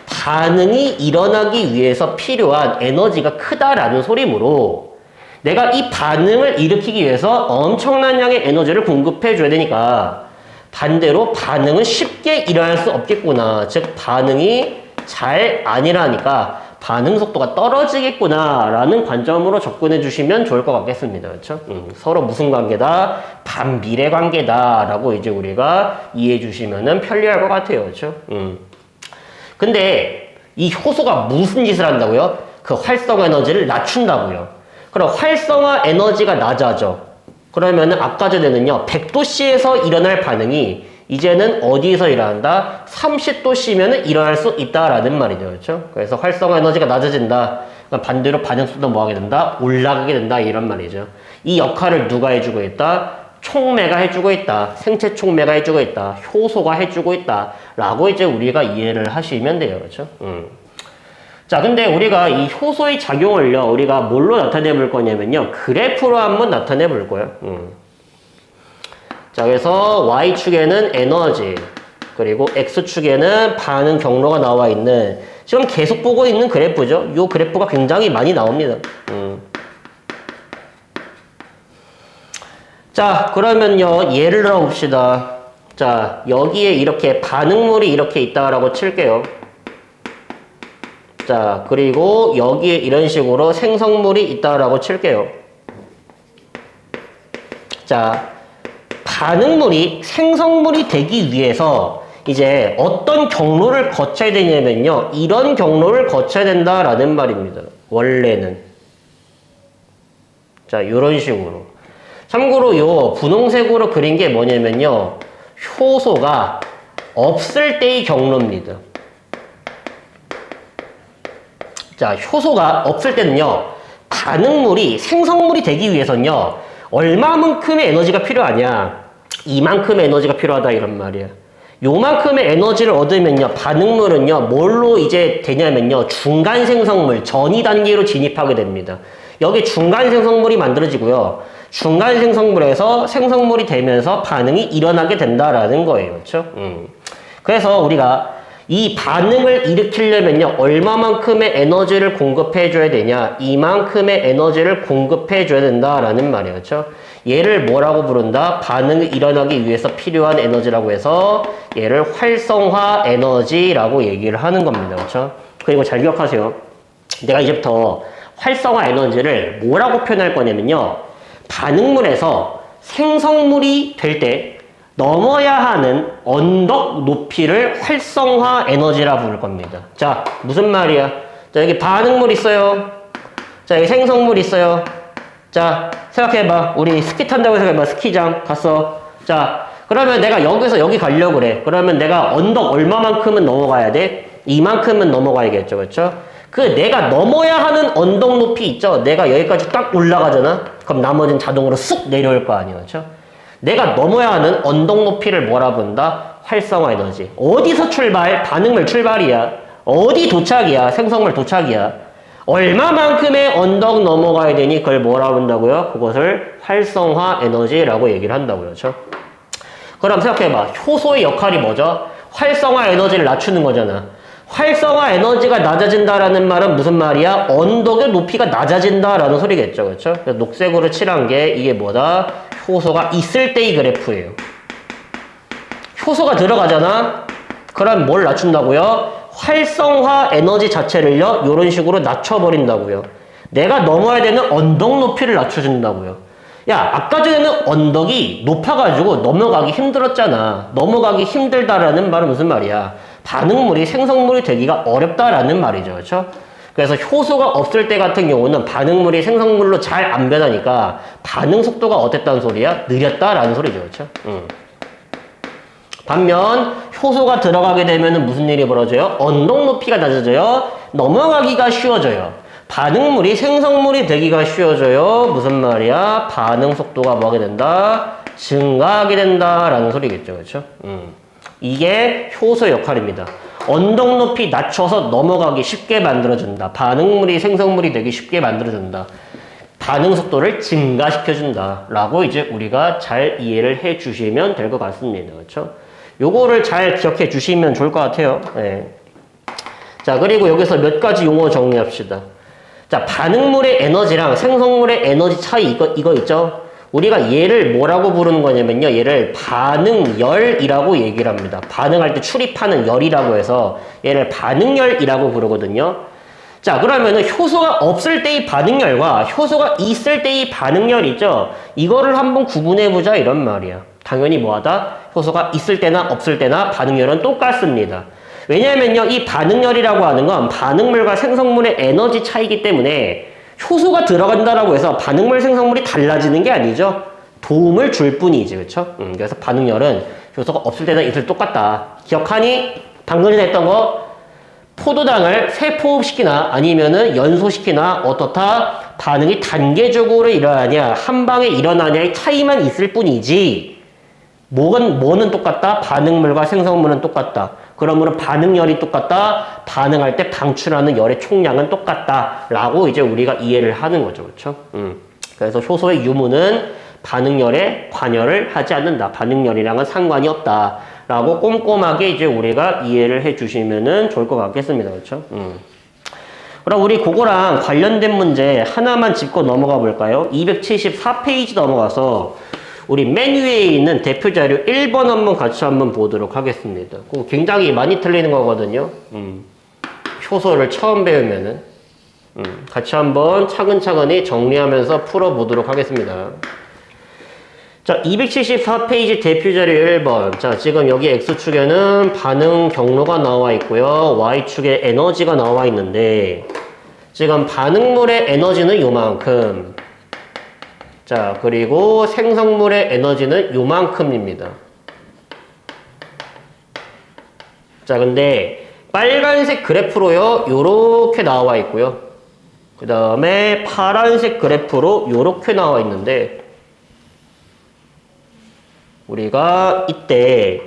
반응이 일어나기 위해서 필요한 에너지가 크다라는 소리므로 내가 이 반응을 일으키기 위해서 엄청난 양의 에너지를 공급해 줘야 되니까 반대로 반응은 쉽게 일어날 수 없겠구나. 즉 반응이 잘 안 일어나니까 반응 속도가 떨어지겠구나 라는 관점으로 접근해 주시면 좋을 것 같겠습니다. 그렇죠? 서로 무슨 관계다? 반비례 관계다 라고 이제 우리가 이해해 주시면 편리할 것 같아요. 그렇죠? 근데 이 효소가 무슨 짓을 한다고요? 그 활성화 에너지를 낮춘다고요. 그럼 활성화 에너지가 낮아져. 그러면은 아까 전에는요, 100도씨에서 일어날 반응이 이제는 어디서 일어난다? 30도씨면 일어날 수 있다라는 말이죠. 그렇죠? 그래서 활성화 에너지가 낮아진다. 그러니까 반대로 반응 속도도 뭐 하게 된다? 올라가게 된다. 이런 말이죠. 이 역할을 누가 해주고 있다? 촉매가 해주고 있다. 생체 촉매가 해주고 있다. 효소가 해주고 있다. 라고 이제 우리가 이해를 하시면 돼요. 그렇죠? 자, 근데 우리가 이 효소의 작용을요, 우리가 뭘로 나타내 볼 거냐면요, 그래프로 한번 나타내 볼 거예요. 자, 그래서 Y축에는 에너지, 그리고 X축에는 반응 경로가 나와 있는, 지금 계속 보고 있는 그래프죠. 이 그래프가 굉장히 많이 나옵니다. 자, 그러면요, 예를 들어 봅시다. 자, 여기에 이렇게 반응물이 이렇게 있다라고 칠게요. 자, 그리고 여기에 이런 식으로 생성물이 있다라고 칠게요. 자, 반응물이 생성물이 되기 위해서 이제 어떤 경로를 거쳐야 되냐면요, 이런 경로를 거쳐야 된다라는 말입니다. 원래는. 자, 이런 식으로. 참고로 요 분홍색으로 그린 게 뭐냐면요, 효소가 없을 때의 경로입니다. 자, 효소가 없을 때는요, 반응물이 생성물이 되기 위해서는요, 얼마만큼의 에너지가 필요하냐? 이만큼의 에너지가 필요하다 이런 말이에요. 요만큼의 에너지를 얻으면요, 반응물은요, 뭘로 이제 되냐면요, 중간 생성물, 전이 단계로 진입하게 됩니다. 여기 중간 생성물이 만들어지고요, 중간 생성물에서 생성물이 되면서 반응이 일어나게 된다라는 거예요. 그렇죠? 그래서 우리가 이 반응을 일으키려면요, 얼마만큼의 에너지를 공급해 줘야 되냐? 이만큼의 에너지를 공급해 줘야 된다라는 말이에요. 그렇죠? 얘를 뭐라고 부른다? 반응이 일어나기 위해서 필요한 에너지라고 해서 얘를 활성화 에너지라고 얘기를 하는 겁니다. 그렇죠? 그리고 잘 기억하세요. 내가 이제부터 활성화 에너지를 뭐라고 표현할 거냐면요, 반응물에서 생성물이 될 때 넘어야 하는 언덕 높이를 활성화 에너지라 부를 겁니다. 자, 무슨 말이야? 자, 여기 반응물 있어요. 자, 여기 생성물 있어요. 자, 생각해봐. 우리 스키 탄다고 생각해봐. 스키장 갔어. 자, 그러면 내가 여기서 여기 가려고 그래. 그러면 내가 언덕 얼마만큼은 넘어가야 돼? 이만큼은 넘어가야겠죠. 그렇죠? 그 내가 넘어야 하는 언덕 높이 있죠? 내가 여기까지 딱 올라가잖아? 그럼 나머지는 자동으로 쑥 내려올 거 아니에요. 그렇죠? 내가 넘어야 하는 언덕 높이를 뭐라 부른다? 활성화 에너지. 어디서 출발? 반응물 출발이야. 어디 도착이야? 생성물 도착이야. 얼마만큼의 언덕 넘어가야 되니 그걸 뭐라 부른다고요? 그것을 활성화 에너지라고 얘기를 한다고요. 그렇죠? 그럼 생각해봐. 효소의 역할이 뭐죠? 활성화 에너지를 낮추는 거잖아. 활성화 에너지가 낮아진다라는 말은 무슨 말이야? 언덕의 높이가 낮아진다라는 소리겠죠. 그렇죠? 그래서 녹색으로 칠한 게 이게 뭐다? 효소가 있을 때의 그래프예요. 효소가 들어가잖아? 그럼 뭘 낮춘다고요? 활성화 에너지 자체를요, 이런 식으로 낮춰버린다고요. 내가 넘어야 되는 언덕 높이를 낮춰준다고요. 야, 아까 전에는 언덕이 높아가지고 넘어가기 힘들었잖아. 넘어가기 힘들다라는 말은 무슨 말이야? 반응물이 생성물이 되기가 어렵다라는 말이죠. 그렇죠? 그래서 효소가 없을 때 같은 경우는 반응물이 생성물로 잘 안 변하니까 반응 속도가 어땠다는 소리야? 느렸다라는 소리죠. 그렇죠? 반면 효소가 들어가게 되면 무슨 일이 벌어져요? 언덕 높이가 낮아져요. 넘어가기가 쉬워져요. 반응물이 생성물이 되기가 쉬워져요. 무슨 말이야? 반응 속도가 뭐하게 된다? 증가하게 된다라는 소리겠죠. 그렇죠? 이게 효소 역할입니다. 언덕 높이 낮춰서 넘어가기 쉽게 만들어준다. 반응물이 생성물이 되기 쉽게 만들어준다. 반응 속도를 증가시켜준다. 라고 이제 우리가 잘 이해를 해 주시면 될 것 같습니다. 그렇죠? 요거를 잘 기억해 주시면 좋을 것 같아요. 네. 자, 그리고 여기서 몇 가지 용어 정리합시다. 자, 반응물의 에너지랑 생성물의 에너지 차이 이거 있죠? 우리가 얘를 뭐라고 부르는 거냐면요. 얘를 반응열이라고 얘기를 합니다. 반응할 때 출입하는 열이라고 해서 얘를 반응열이라고 부르거든요. 자, 그러면은 효소가 없을 때의 반응열과 효소가 있을 때의 반응열 있죠? 이거를 한번 구분해보자 이런 말이야. 당연히 뭐하다? 효소가 있을 때나 없을 때나 반응열은 똑같습니다. 왜냐면요, 이 반응열이라고 하는 건 반응물과 생성물의 에너지 차이기 때문에 효소가 들어간다라고 해서 반응물 생성물이 달라지는 게 아니죠. 도움을 줄 뿐이지. 그렇죠? 그래서 반응열은 효소가 없을 때나 있을 때 똑같다. 기억하니? 방금 전에 했던 거 포도당을 세포흡시키나 아니면은 연소시키나 어떻다? 반응이 단계적으로 일어나냐 한 방에 일어나냐의 차이만 있을 뿐이지 뭐는 똑같다? 반응물과 생성물은 똑같다. 그러므로 반응열이 똑같다. 반응할 때 방출하는 열의 총량은 똑같다. 라고 이제 우리가 이해를 하는 거죠. 그렇죠? 그래서 효소의 유무는 반응열에 관여를 하지 않는다. 반응열이랑은 상관이 없다. 라고 꼼꼼하게 이제 우리가 이해를 해 주시면은 좋을 것 같겠습니다. 그렇죠? 그럼 우리 그거랑 관련된 문제 하나만 짚고 넘어가 볼까요? 274페이지 넘어가서 우리 맨 위에 있는 대표 자료 1번 한번 같이 한번 보도록 하겠습니다. 그거 굉장히 많이 틀리는 거거든요. 효소를 처음 배우면은 같이 한번 차근차근히 정리하면서 풀어보도록 하겠습니다. 자, 274페이지 대표 자료 1번. 자, 지금 여기 X축에는 반응 경로가 나와 있고요. Y축에 에너지가 나와 있는데 지금 반응물의 에너지는 요만큼. 자, 그리고 생성물의 에너지는 요만큼입니다. 자, 근데 빨간색 그래프로요, 요렇게 나와 있고요. 그 다음에 파란색 그래프로 요렇게 나와 있는데 우리가 이때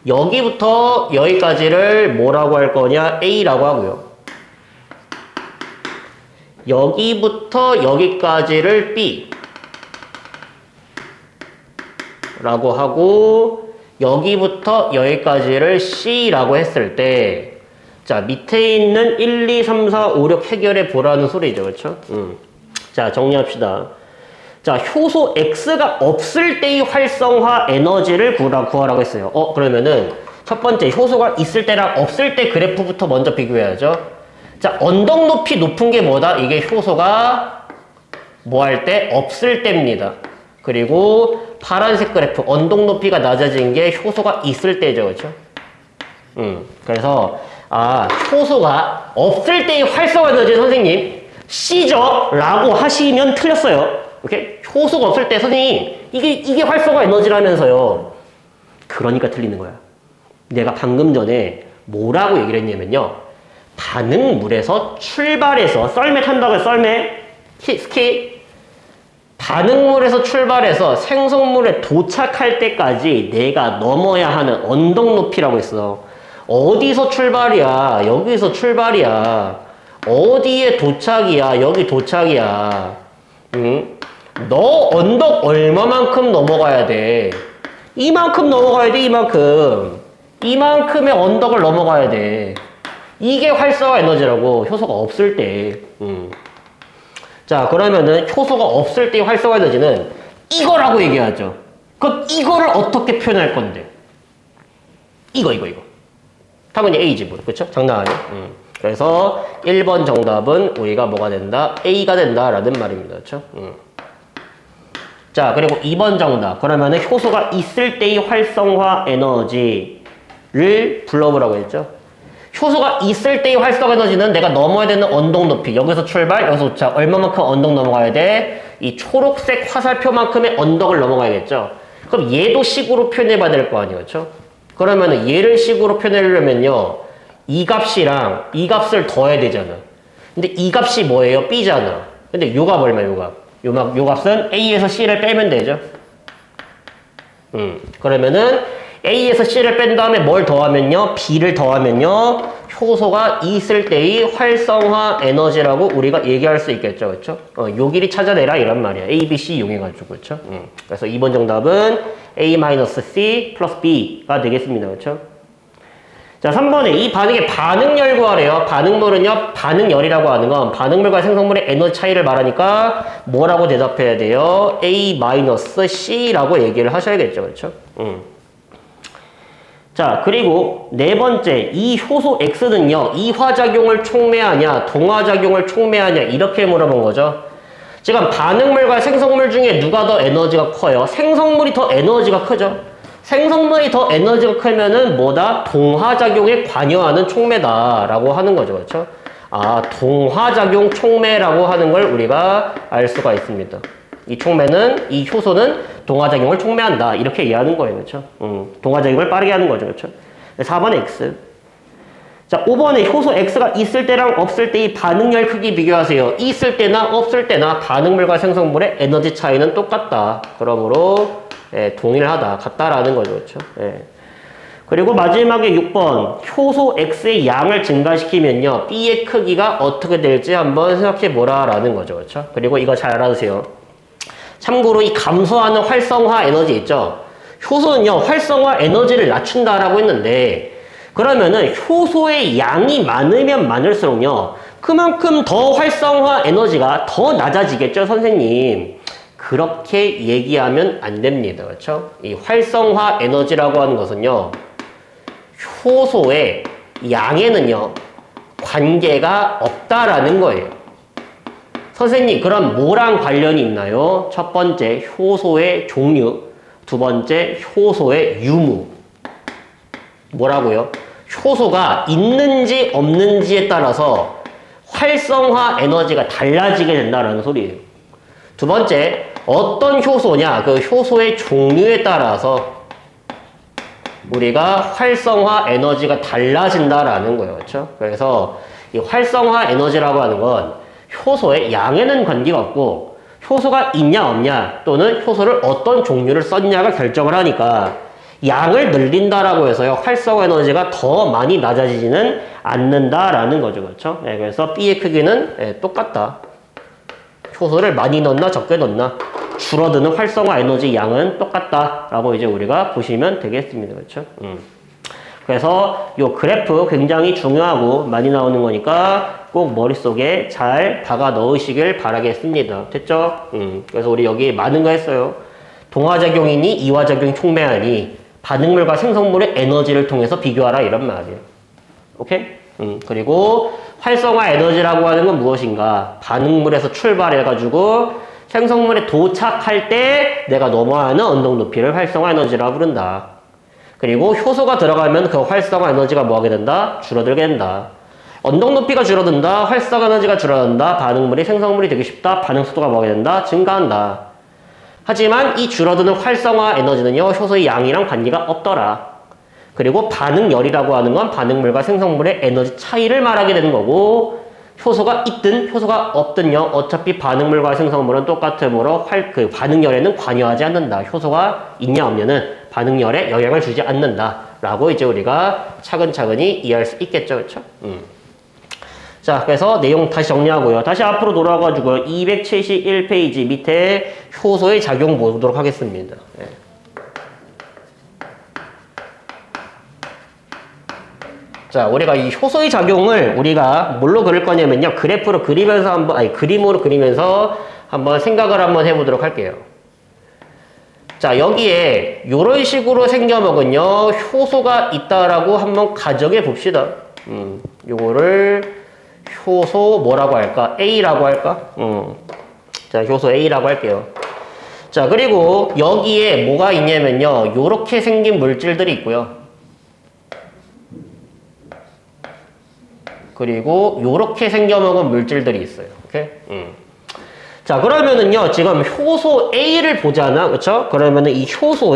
여기부터 여기까지를 뭐라고 할 거냐? A라고 하고요. 여기부터 여기까지를 B 라고 하고 여기부터 여기까지를 C라고 했을 때 자, 밑에 있는 1, 2, 3, 4, 5, 6 해결해 보라는 소리죠. 그렇죠? 자, 정리합시다. 자, 효소 X가 없을 때의 활성화 에너지를 구하라고 했어요. 그러면은 첫 번째 효소가 있을 때랑 없을 때 그래프부터 먼저 비교해야죠. 자, 언덕 높이 높은 게 뭐다? 이게 효소가 뭐 할 때? 없을 때입니다. 그리고 파란색 그래프 언덕 높이가 낮아진 게 효소가 있을 때죠. 그렇죠? 그래서 효소가 없을 때의 활성화 에너지 선생님 C죠? 라고 하시면 틀렸어요. 오케이? 효소가 없을 때 선생님 이게 활성화 에너지라면서요. 그러니까 틀리는 거야. 내가 방금 전에 뭐라고 얘기를 했냐면요. 반응물에서 출발해서 썰매 탄다고요. 썰매 스키 반응물에서 출발해서 생성물에 도착할 때까지 내가 넘어야 하는 언덕 높이라고 했어. 어디서 출발이야? 여기서 출발이야. 어디에 도착이야? 여기 도착이야. 너 언덕 얼마만큼 넘어가야 돼? 이만큼 넘어가야 돼, 이만큼. 이만큼의 언덕을 넘어가야 돼. 이게 활성화 에너지라고, 효소가 없을 때. 자, 그러면은 효소가 없을 때의 활성화 에너지는 이거라고 얘기하죠. 그럼 이거를 어떻게 표현할 건데? 이거. 당연히 A지, 뭐. 그쵸? 장난 아니야. 그래서 1번 정답은 우리가 뭐가 된다? A가 된다라는 말입니다. 그쵸? 자, 그리고 2번 정답. 그러면은 효소가 있을 때의 활성화 에너지를 불러보라고 했죠. 효소가 있을 때의 활성화 에너지는 내가 넘어야 되는 언덕 높이. 여기서 출발, 여기서 도착. 얼마만큼 언덕 넘어가야 돼? 이 초록색 화살표만큼의 언덕을 넘어가야겠죠. 그럼 얘도 식으로 표현해봐야 될 거 아니에요. 그렇죠? 그러면은 얘를 식으로 표현하려면요. 이 값이랑 이 값을 더해야 되잖아. 근데 이 값이 뭐예요? B잖아. 근데 요 값 얼마, 요 값? 요 값은 A에서 C를 빼면 되죠. 그러면은 A에서 C를 뺀 다음에 뭘 더하면요? B를 더하면요. 효소가 있을 때의 활성화 에너지라고 우리가 얘기할 수 있겠죠. 그렇죠? 요 길이 찾아내라 이란 말이야. A, B, C 이용해가지고. 그렇죠? 그래서 2번 정답은 A-C 플러스 B가 되겠습니다. 그렇죠? 자, 3번에 이 반응의 반응열 구하래요. 반응물은요, 반응열이라고 하는 건 반응물과 생성물의 에너지 차이를 말하니까 뭐라고 대답해야 돼요? A-C라고 얘기를 하셔야겠죠. 그렇죠? 자, 그리고 네 번째, 이 효소 X는요, 이화작용을 촉매하냐, 동화작용을 촉매하냐, 이렇게 물어본 거죠. 지금 반응물과 생성물 중에 누가 더 에너지가 커요? 생성물이 더 에너지가 크죠. 생성물이 더 에너지가 크면은 뭐다? 동화작용에 관여하는 촉매다라고 하는 거죠. 그렇죠? 동화작용 촉매라고 하는 걸 우리가 알 수가 있습니다. 이 효소는 동화작용을 촉매한다. 이렇게 이해하는 거예요. 그렇죠? 동화작용을 빠르게 하는 거죠. 그렇죠? 4번 X. 자, 5번에 효소 X가 있을 때랑 없을 때의 반응열 크기 비교하세요. 있을 때나 없을 때나 반응물과 생성물의 에너지 차이는 똑같다. 그러므로 동일하다. 같다라는 거죠. 그렇죠? 그리고 마지막에 6번 효소 X의 양을 증가시키면요. B의 크기가 어떻게 될지 한번 생각해 보라라는 거죠. 그렇죠? 그리고 이거 잘 알아두세요. 참고로 이 감소하는 활성화 에너지 있죠. 효소는요. 활성화 에너지를 낮춘다라고 했는데 그러면은 효소의 양이 많으면 많을수록요. 그만큼 더 활성화 에너지가 더 낮아지겠죠, 선생님. 그렇게 얘기하면 안 됩니다. 그렇죠? 이 활성화 에너지라고 하는 것은요. 효소의 양에는요. 관계가 없다라는 거예요. 선생님, 그럼 뭐랑 관련이 있나요? 첫 번째, 효소의 종류. 두 번째, 효소의 유무. 뭐라고요? 효소가 있는지 없는지에 따라서 활성화 에너지가 달라지게 된다는 소리예요. 두 번째, 어떤 효소냐? 그 효소의 종류에 따라서 우리가 활성화 에너지가 달라진다라는 거예요. 그렇죠? 그래서 이 활성화 에너지라고 하는 건 효소의 양에는 관계가 없고 효소가 있냐 없냐 또는 효소를 어떤 종류를 썼냐가 결정을 하니까 양을 늘린다라고 해서요. 활성화 에너지가 더 많이 낮아지지는 않는다라는 거죠. 그렇죠? 그래서 B의 크기는 똑같다. 효소를 많이 넣나 적게 넣나 줄어드는 활성화 에너지 양은 똑같다라고 이제 우리가 보시면 되겠습니다. 그렇죠? 그래서 요 그래프 굉장히 중요하고 많이 나오는 거니까 꼭 머릿속에 잘 박아 넣으시길 바라겠습니다. 됐죠? 그래서 우리 여기 많은 거 했어요. 동화작용이니 이화작용 촉매하니 반응물과 생성물의 에너지를 통해서 비교하라 이런 말이에요. 오케이? 그리고 활성화 에너지라고 하는 건 무엇인가? 반응물에서 출발해가지고 생성물에 도착할 때 내가 넘어가는 언덕 높이를 활성화 에너지라고 부른다. 그리고 효소가 들어가면 그 활성화 에너지가 뭐 하게 된다? 줄어들게 된다. 언덕 높이가 줄어든다. 활성화 에너지가 줄어든다. 반응물이 생성물이 되기 쉽다. 반응 속도가 뭐 하게 된다? 증가한다. 하지만 이 줄어드는 활성화 에너지는요. 효소의 양이랑 관계가 없더라. 그리고 반응열이라고 하는 건 반응물과 생성물의 에너지 차이를 말하게 되는 거고 효소가 있든 효소가 없든요. 어차피 반응물과 생성물은 똑같으므로 그 반응열에는 관여하지 않는다. 효소가 있냐 없냐는 반응열에 영향을 주지 않는다. 라고 이제 우리가 차근차근히 이해할 수 있겠죠. 그렇죠? 자, 그래서 내용 다시 정리하고요. 다시 앞으로 돌아가지고 271페이지 밑에 효소의 작용 보도록 하겠습니다. 예. 자, 우리가 이 효소의 작용을 우리가 뭘로 그릴 거냐면요. 그래프로 그리면서 그림으로 그리면서 한번 생각을 한번 해보도록 할게요. 자, 여기에 이런 식으로 생겨먹은요. 효소가 있다라고 한번 가정해 봅시다. 요거를 효소 뭐라고 할까? A라고 할까? 자, 효소 A라고 할게요. 자, 그리고 여기에 뭐가 있냐면요. 요렇게 생긴 물질들이 있고요. 그리고 요렇게 생겨먹은 물질들이 있어요. 오케이? 자, 그러면은요, 지금 효소 A를 보잖아. 그쵸? 그러면은 이 효소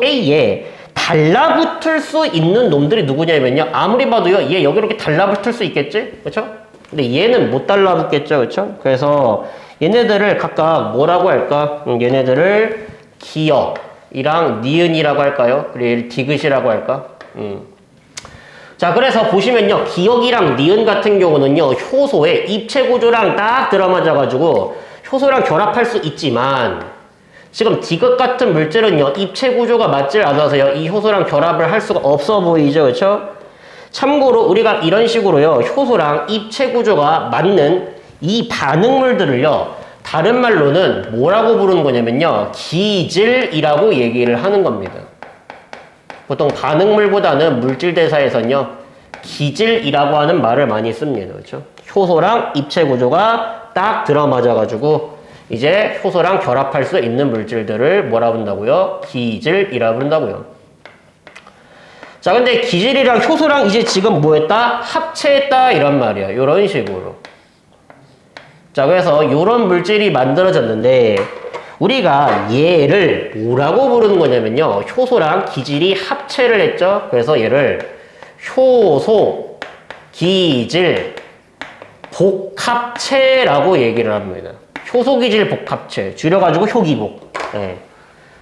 A에 달라붙을 수 있는 놈들이 누구냐면요. 아무리 봐도요, 얘 여기 이렇게 달라붙을 수 있겠지? 그쵸? 근데 얘는 못 달라붙겠죠. 그쵸? 그래서 얘네들을 각각 뭐라고 할까? 얘네들을 기역이랑 니은이라고 할까요? 그리고 디귿이라고 할까? 자, 그래서 보시면요. 기역이랑 니은 같은 경우는요. 효소의 입체 구조랑 딱 들어맞아가지고 효소랑 결합할 수 있지만 지금 디귿 같은 물질은요. 입체 구조가 맞질 않아서요. 이 효소랑 결합을 할 수가 없어 보이죠. 그렇죠? 참고로 우리가 이런 식으로요. 효소랑 입체 구조가 맞는 이 반응물들을요. 다른 말로는 뭐라고 부르는 거냐면요. 기질이라고 얘기를 하는 겁니다. 보통 반응물보다는 물질 대사에서는요. 기질이라고 하는 말을 많이 씁니다. 그렇죠? 효소랑 입체 구조가 딱 들어맞아가지고 이제 효소랑 결합할 수 있는 물질들을 뭐라 부른다고요? 기질이라 부른다고요. 자, 근데 기질이랑 효소랑 이제 지금 뭐 했다? 합체했다 이런 말이야. 이런 식으로. 자, 그래서 이런 물질이 만들어졌는데 우리가 얘를 뭐라고 부르는 거냐면요. 효소랑 기질이 합체를 했죠. 그래서 얘를 효소, 기질, 복합체라고 얘기를 합니다. 효소, 기질, 복합체. 줄여가지고 효기복. 네.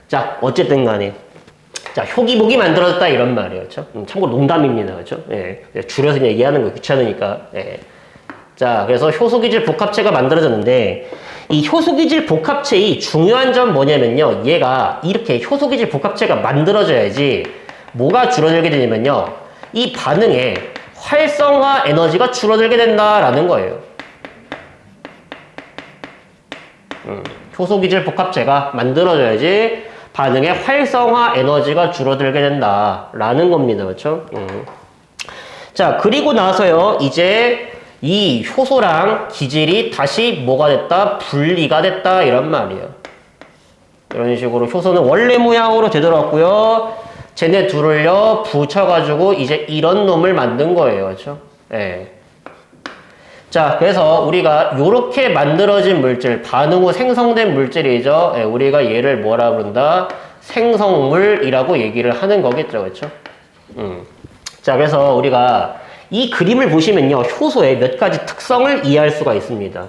자, 어쨌든 간에. 자, 효기복이 만들어졌다 이런 말이에요. 그렇죠? 참고로 농담입니다. 그렇죠? 예. 줄여서 얘기하는 거 귀찮으니까. 예. 자, 그래서 효소기질 복합체가 만들어졌는데 이 효소기질 복합체의 중요한 점 뭐냐면요. 얘가 이렇게 효소기질 복합체가 만들어져야지 뭐가 줄어들게 되냐면요. 이 반응에 활성화 에너지가 줄어들게 된다라는 거예요. 효소기질 복합체가 만들어져야지 반응에 활성화 에너지가 줄어들게 된다라는 겁니다. 그렇죠? 자, 그리고 나서요. 이제 이 효소랑 기질이 다시 뭐가 됐다? 분리가 됐다 이런 말이에요. 이런 식으로 효소는 원래 모양으로 되돌았고요. 쟤네 둘을요 붙여가지고 이제 이런 놈을 만든 거예요. 그렇죠? 예. 자, 그래서 우리가 요렇게 만들어진 물질, 반응 후 생성된 물질이죠. 예, 우리가 얘를 뭐라 부른다? 생성물이라고 얘기를 하는 거겠죠. 그렇죠? 자, 그래서 우리가 이 그림을 보시면요. 효소의 몇 가지 특성을 이해할 수가 있습니다.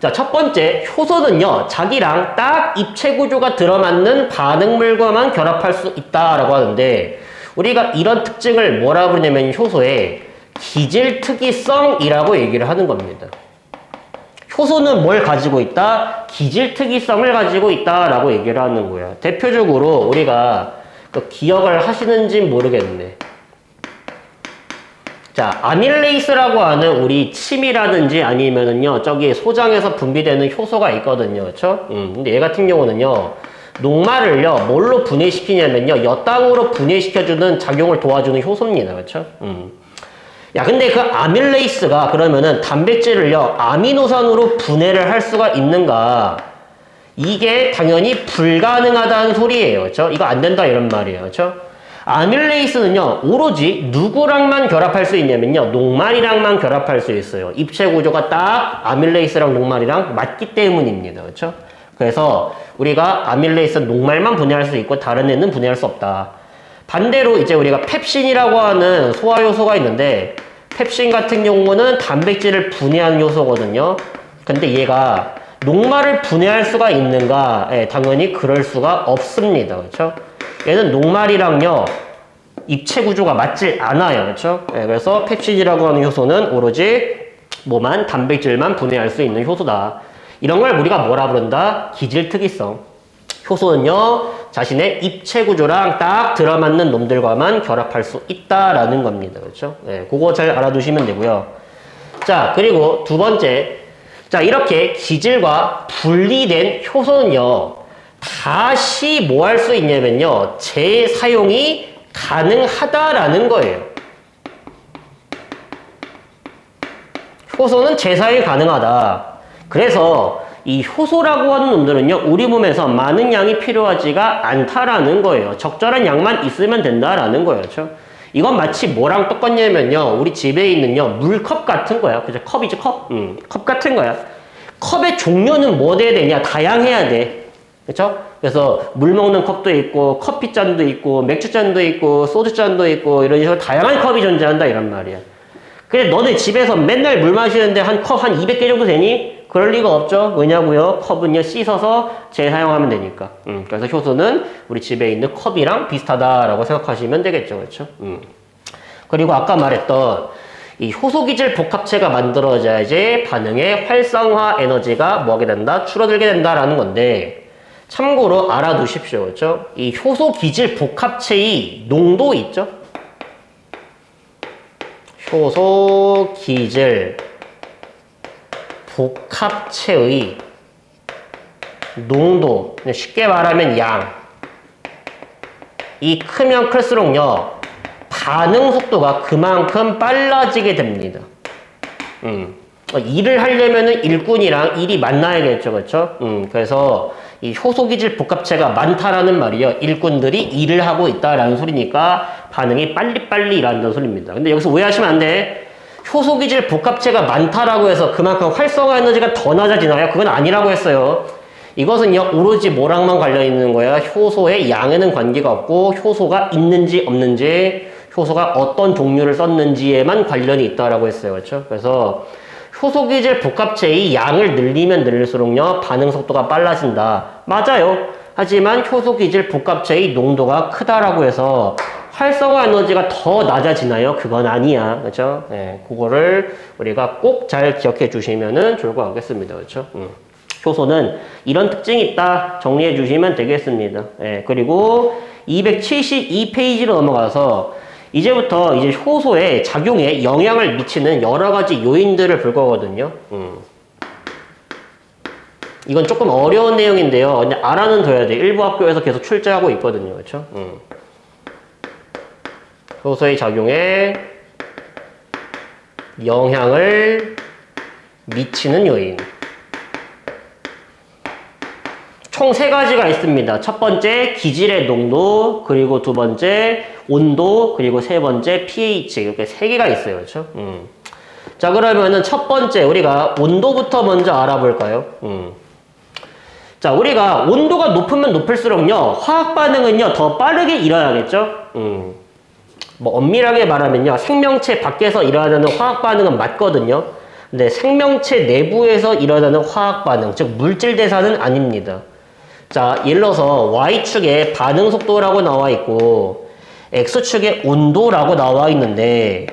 자, 첫 번째, 효소는요. 자기랑 딱 입체 구조가 들어맞는 반응물과만 결합할 수 있다라고 하는데 우리가 이런 특징을 뭐라 부르냐면 효소의 기질 특이성이라고 얘기를 하는 겁니다. 효소는 뭘 가지고 있다? 기질 특이성을 가지고 있다라고 얘기를 하는 거예요. 대표적으로 우리가 기억을 하시는지 모르겠네. 자, 아밀레이스라고 하는 우리 침이라든지 아니면은요, 저기 소장에서 분비되는 효소가 있거든요. 그렇죠? 근데 얘 같은 경우는요, 녹말을요, 뭘로 분해시키냐면요, 엿당으로 분해시켜주는 작용을 도와주는 효소입니다. 그렇죠? 야, 근데 그 아밀레이스가 그러면은 단백질을요, 아미노산으로 분해를 할 수가 있는가? 이게 당연히 불가능하다는 소리예요. 그렇죠? 이거 안 된다 이런 말이에요. 그렇죠? 아밀레이스는요, 오로지 누구랑만 결합할 수 있냐면요, 녹말이랑만 결합할 수 있어요. 입체 구조가 딱 아밀레이스랑 녹말이랑 맞기 때문입니다. 그렇죠? 그래서 우리가 아밀레이스 녹말만 분해할 수 있고 다른 애는 분해할 수 없다. 반대로 이제 우리가 펩신이라고 하는 소화 요소가 있는데, 펩신 같은 경우는 단백질을 분해하는 요소거든요. 근데 얘가 녹말을 분해할 수가 있는가? 예, 당연히 그럴 수가 없습니다. 그렇죠? 얘는 녹말이랑요, 입체 구조가 맞질 않아요. 그렇죠? 예, 그래서 펩신이라고 하는 효소는 오로지 뭐만 단백질만 분해할 수 있는 효소다. 이런 걸 우리가 뭐라 부른다? 기질특이성. 효소는요, 자신의 입체 구조랑 딱 들어맞는 놈들과만 결합할 수 있다라는 겁니다. 그렇죠? 예, 그거 잘 알아두시면 되고요. 자, 그리고 두 번째. 자, 이렇게 기질과 분리된 효소는요, 다시 뭐 할 수 있냐면요, 재사용이 가능하다라는 거예요. 효소는 재사용이 가능하다. 그래서 이 효소라고 하는 놈들은요, 우리 몸에서 많은 양이 필요하지가 않다라는 거예요. 적절한 양만 있으면 된다라는 거예요. 그렇죠? 이건 마치 뭐랑 똑같냐면요, 우리 집에 있는요, 물컵 같은 거야. 그죠? 컵이죠, 컵? 컵 같은 거야. 컵의 종류는 뭐 돼야 되냐? 다양해야 돼. 그렇죠? 그래서 물 먹는 컵도 있고, 커피잔도 있고, 맥주잔도 있고, 소주잔도 있고, 이런 식으로 다양한 컵이 존재한다 이란 말이야. 근데 너네 집에서 맨날 물 마시는데 한 컵 한 200개 정도 되니? 그럴 리가 없죠. 왜냐고요? 컵은요, 씻어서 재사용하면 되니까. 그래서 효소는 우리 집에 있는 컵이랑 비슷하다라고 생각하시면 되겠죠. 그렇죠? 그리고 아까 말했던 이 효소기질 복합체가 만들어져야지 반응의 활성화 에너지가 뭐하게 된다? 줄어들게 된다라는 건데, 참고로 알아두십시오. 그렇죠? 이 효소기질 복합체의 농도 있죠? 효소기질 복합체의 농도, 쉽게 말하면 양. 이 크면 클수록요, 반응 속도가 그만큼 빨라지게 됩니다. 일을 하려면은 일꾼이랑 일이 만나야겠죠. 그렇죠? 그래서 이 효소기질 복합체가 많다라는 말이요, 일꾼들이 일을 하고 있다라는 소리니까 반응이 빨리빨리 일어난다는 소리입니다. 근데 여기서 오해하시면 안 돼. 효소기질 복합체가 많다라고 해서 그만큼 활성화 에너지가 더 낮아지나요? 그건 아니라고 했어요. 이것은요, 오로지 뭐랑만 관련있는 거야? 효소의 양에는 관계가 없고, 효소가 있는지 없는지, 효소가 어떤 종류를 썼는지에만 관련이 있다라고 했어요. 그렇죠? 그래서 효소기질 복합체의 양을 늘리면 늘릴수록요, 반응 속도가 빨라진다. 맞아요. 하지만 효소기질 복합체의 농도가 크다라고 해서 활성화 에너지가 더 낮아지나요? 그건 아니야. 그렇죠? 예, 그거를 우리가 꼭 잘 기억해 주시면은 좋을 것 같겠습니다. 그렇죠? 효소는 이런 특징이 있다. 정리해 주시면 되겠습니다. 예, 그리고 272페이지로 넘어가서 이제부터 이제 효소의 작용에 영향을 미치는 여러 가지 요인들을 볼 거거든요. 이건 조금 어려운 내용인데요. 근데 알아는 둬야 돼. 일부 학교에서 계속 출제하고 있거든요. 그렇죠? 효소의 작용에 영향을 미치는 요인. 총 3가지가 있습니다. 첫 번째, 기질의 농도, 그리고 두 번째, 온도, 그리고 세 번째, pH. 이렇게 3개가 있어요. 그렇죠? 자, 그러면은 첫 번째, 우리가 온도부터 먼저 알아볼까요? 자, 우리가 온도가 높으면 높을수록요, 화학 반응은요, 더 빠르게 일어나겠죠? 뭐 엄밀하게 말하면요, 생명체 밖에서 일어나는 화학 반응은 맞거든요. 근데 생명체 내부에서 일어나는 화학 반응, 즉 물질 대사는 아닙니다. 자, 예를 들어서 Y축에 반응 속도라고 나와 있고 X축에 온도라고 나와 있는데,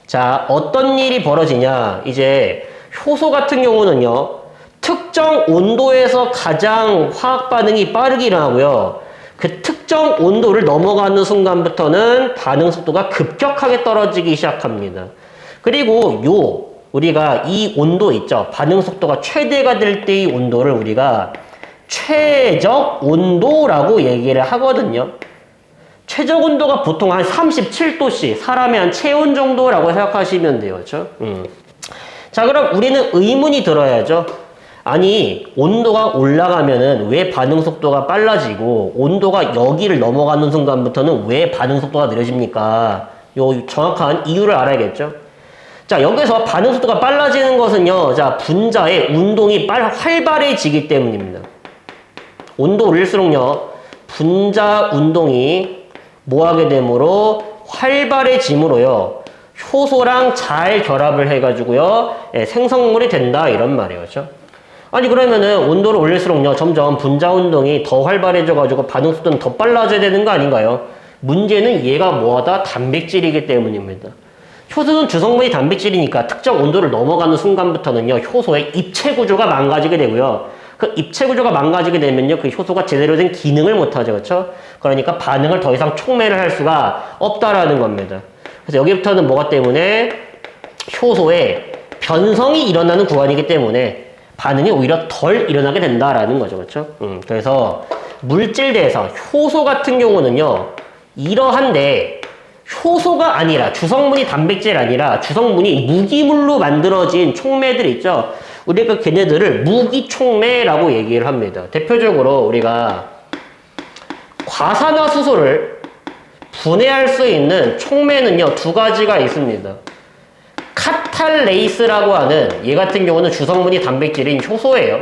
자, 어떤 일이 벌어지냐, 이제 효소 같은 경우는요, 특정 온도에서 가장 화학 반응이 빠르게 일어나고요, 그 특정 온도를 넘어가는 순간부터는 반응 속도가 급격하게 떨어지기 시작합니다. 그리고 우리가 이 온도 있죠? 반응 속도가 최대가 될 때의 온도를 우리가 최적 온도라고 얘기를 하거든요. 최적 온도가 보통 한 37도씨, 사람의 한 체온 정도라고 생각하시면 돼요. 그렇죠? 자, 그럼 우리는 의문이 들어야죠. 아니, 온도가 올라가면은 왜 반응 속도가 빨라지고 온도가 여기를 넘어가는 순간부터는 왜 반응 속도가 느려집니까? 요 정확한 이유를 알아야겠죠. 자, 여기서 반응 속도가 빨라지는 것은요. 자, 분자의 운동이 활발해지기 때문입니다. 온도 올릴수록요. 분자 운동이 뭐하게 되므로 활발해짐으로요. 효소랑 잘 결합을 해가지고요. 생성물이 된다 이런 말이에요. 그렇죠? 아니 그러면은 온도를 올릴수록요. 점점 분자 운동이 더 활발해져가지고 반응 속도는 더 빨라져야 되는 거 아닌가요? 문제는 얘가 뭐하다? 단백질이기 때문입니다. 효소는 주성분이 단백질이니까 특정 온도를 넘어가는 순간부터는요. 효소의 입체 구조가 망가지게 되고요. 그 입체 구조가 망가지게 되면요. 그 효소가 제대로 된 기능을 못하죠. 그렇죠? 그러니까 반응을 더 이상 촉매를 할 수가 없다라는 겁니다. 그래서 여기부터는 뭐가 때문에 효소의 변성이 일어나는 구간이기 때문에 반응이 오히려 덜 일어나게 된다라는 거죠. 그렇죠? 그래서 물질대에서 효소 같은 경우는요. 이러한데 효소가 아니라 주성분이 단백질 아니라 주성분이 무기물로 만들어진 촉매들 있죠. 우리가 걔네들을 무기촉매라고 얘기를 합니다. 대표적으로 우리가 과산화수소를 분해할 수 있는 촉매는요. 두 가지가 있습니다. 카탈레이스라고 하는 얘 같은 경우는 주성분이 단백질인 효소예요.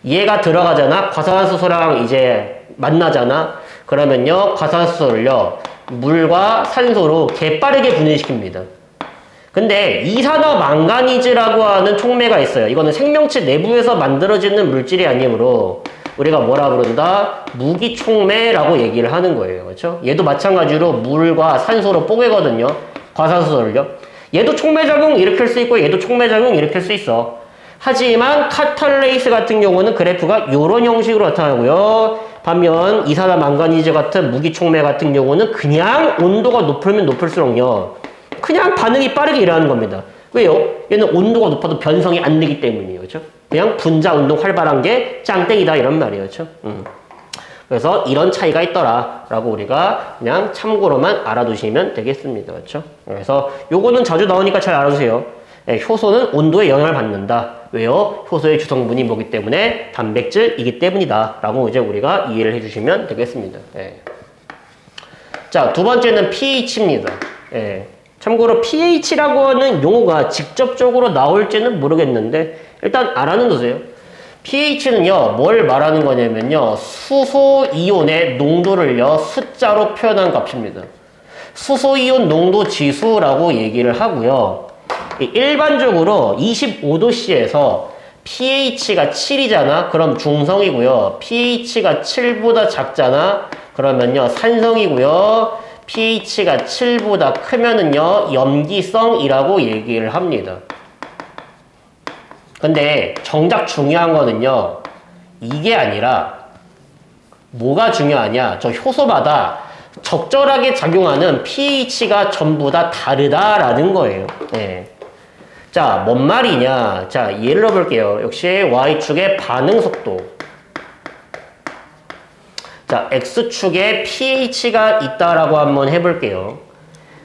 얘가 들어가잖아. 과산화수소랑 이제 만나잖아. 그러면요. 과산화수소를요. 물과 산소로 개빠르게 분해시킵니다. 근데 이산화망가니즈라고 하는 촉매가 있어요. 이거는 생명체 내부에서 만들어지는 물질이 아니므로 우리가 뭐라 부른다? 무기촉매라고 얘기를 하는 거예요. 그렇죠? 얘도 마찬가지로 물과 산소로 뽀개거든요. 과산수소를요. 얘도 촉매작용 일으킬 수 있고 얘도 촉매작용 일으킬 수 있어. 하지만 카탈레이스 같은 경우는 그래프가 이런 형식으로 나타나고요. 반면 이산화망가니즈 같은 무기촉매 같은 경우는 그냥 온도가 높으면 높을수록요. 그냥 반응이 빠르게 일어나는 겁니다. 왜요? 얘는 온도가 높아도 변성이 안 되기 때문이에요. 그렇죠? 그냥 분자 운동 활발한 게 짱땡이다 이런 말이에요. 그렇죠? 그래서 이런 차이가 있더라라고 우리가 그냥 참고로만 알아두시면 되겠습니다. 그렇죠? 그래서 요거는 자주 나오니까 잘 알아두세요. 효소는 온도에 영향을 받는다. 왜요? 효소의 주성분이 뭐기 때문에 단백질이기 때문이다. 라고 이제 우리가 이해를 해주시면 되겠습니다. 자, 두 번째는 pH입니다. 참고로 pH라고 하는 용어가 직접적으로 나올지는 모르겠는데 일단 알아는 두세요. pH는요, 뭘 말하는 거냐면요, 수소이온의 농도를요, 숫자로 표현한 값입니다. 수소이온 농도 지수라고 얘기를 하고요. 일반적으로 25도씨에서 pH가 7이잖아? 그럼 중성이고요. pH가 7보다 작잖아? 그러면요, 산성이고요. pH가 7보다 크면은요, 염기성이라고 얘기를 합니다. 근데 정작 중요한 거는요, 이게 아니라 뭐가 중요하냐? 저 효소마다 적절하게 작용하는 pH가 전부 다 다르다라는 거예요. 자, 뭔 말이냐? 자, 예를 들어볼게요. 역시 Y축의 반응 속도. 자, X축에 pH가 있다라고 한번 해볼게요.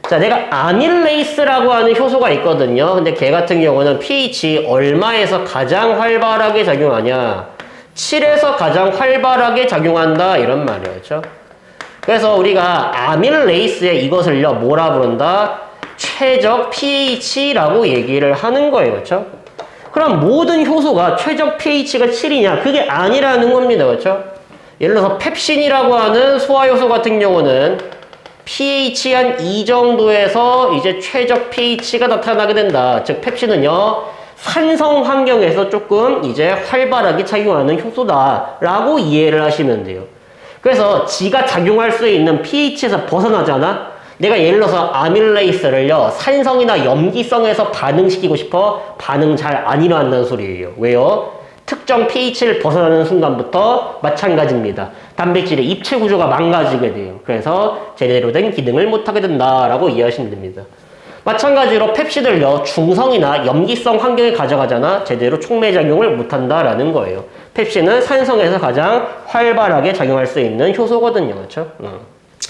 자, 내가 아밀레이스라고 하는 효소가 있거든요. 근데 걔 같은 경우는 pH 얼마에서 가장 활발하게 작용하냐? 7에서 가장 활발하게 작용한다. 이런 말이에요. 그렇죠? 그래서 우리가 아밀레이스에 이것을요, 뭐라 부른다? 최적 pH라고 얘기를 하는 거예요. 그렇죠? 그럼 모든 효소가 최적 pH가 7이냐? 그게 아니라는 겁니다. 그렇죠? 예를 들어서 펩신이라고 하는 소화효소 같은 경우는 pH 한 2 정도에서 이제 최적 pH가 나타나게 된다. 즉 펩신은요, 산성 환경에서 조금 이제 활발하게 작용하는 효소다라고 이해를 하시면 돼요. 그래서 지가 작용할 수 있는 pH에서 벗어나잖아? 내가 예를 들어서 아밀레이스를요, 산성이나 염기성에서 반응시키고 싶어? 반응 잘 안 일어난다는 소리예요. 왜요? 특정 pH를 벗어나는 순간부터 마찬가지입니다. 단백질의 입체 구조가 망가지게 돼요. 그래서 제대로 된 기능을 못하게 된다라고 이해하시면 됩니다. 마찬가지로 펩시들요, 중성이나 염기성 환경에 가져가잖아. 제대로 촉매작용을 못한다라는 거예요. 펩시는 산성에서 가장 활발하게 작용할 수 있는 효소거든요. 그렇죠?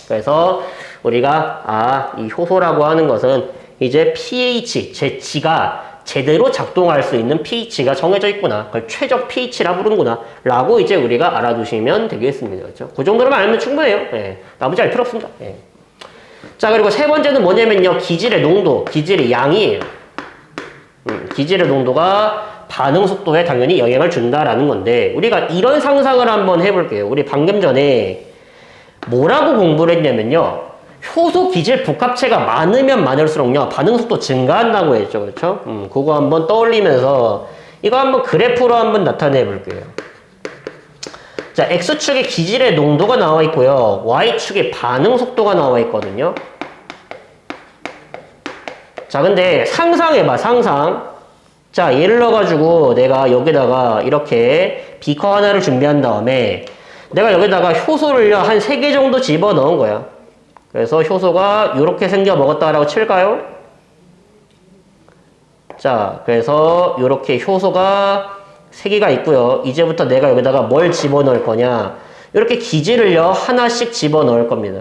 그래서 우리가 이 효소라고 하는 것은 이제 pH, 제치가 제대로 작동할 수 있는 pH가 정해져 있구나. 그걸 최적 pH라 부르는구나. 라고 이제 우리가 알아두시면 되겠습니다. 그렇죠? 그 정도로만 알면 충분해요. 예. 나머지 알 필요 없습니다. 예. 자, 그리고 세 번째는 뭐냐면요. 기질의 농도, 기질의 양이에요. 기질의 농도가 반응 속도에 당연히 영향을 준다라는 건데, 우리가 이런 상상을 한번 해볼게요. 우리 방금 전에 뭐라고 공부를 했냐면요. 효소 기질 복합체가 많으면 많을수록요, 반응 속도 증가한다고 했죠. 그렇죠? 그거 한번 떠올리면서 이거 한번 그래프로 한번 나타내 볼게요. 자, X축에 기질의 농도가 나와 있고요. Y축에 반응 속도가 나와 있거든요. 자, 근데 상상해봐, 상상. 자, 예를 들어가지고 내가 여기다가 이렇게 비커 하나를 준비한 다음에 내가 여기다가 효소를요, 한 3개 정도 집어 넣은 거야. 그래서 효소가 이렇게 생겨 먹었다라고 칠까요? 자, 그래서 이렇게 효소가 3개가 있고요. 이제부터 내가 여기다가 뭘 집어넣을 거냐. 이렇게 기질을요, 하나씩 집어넣을 겁니다.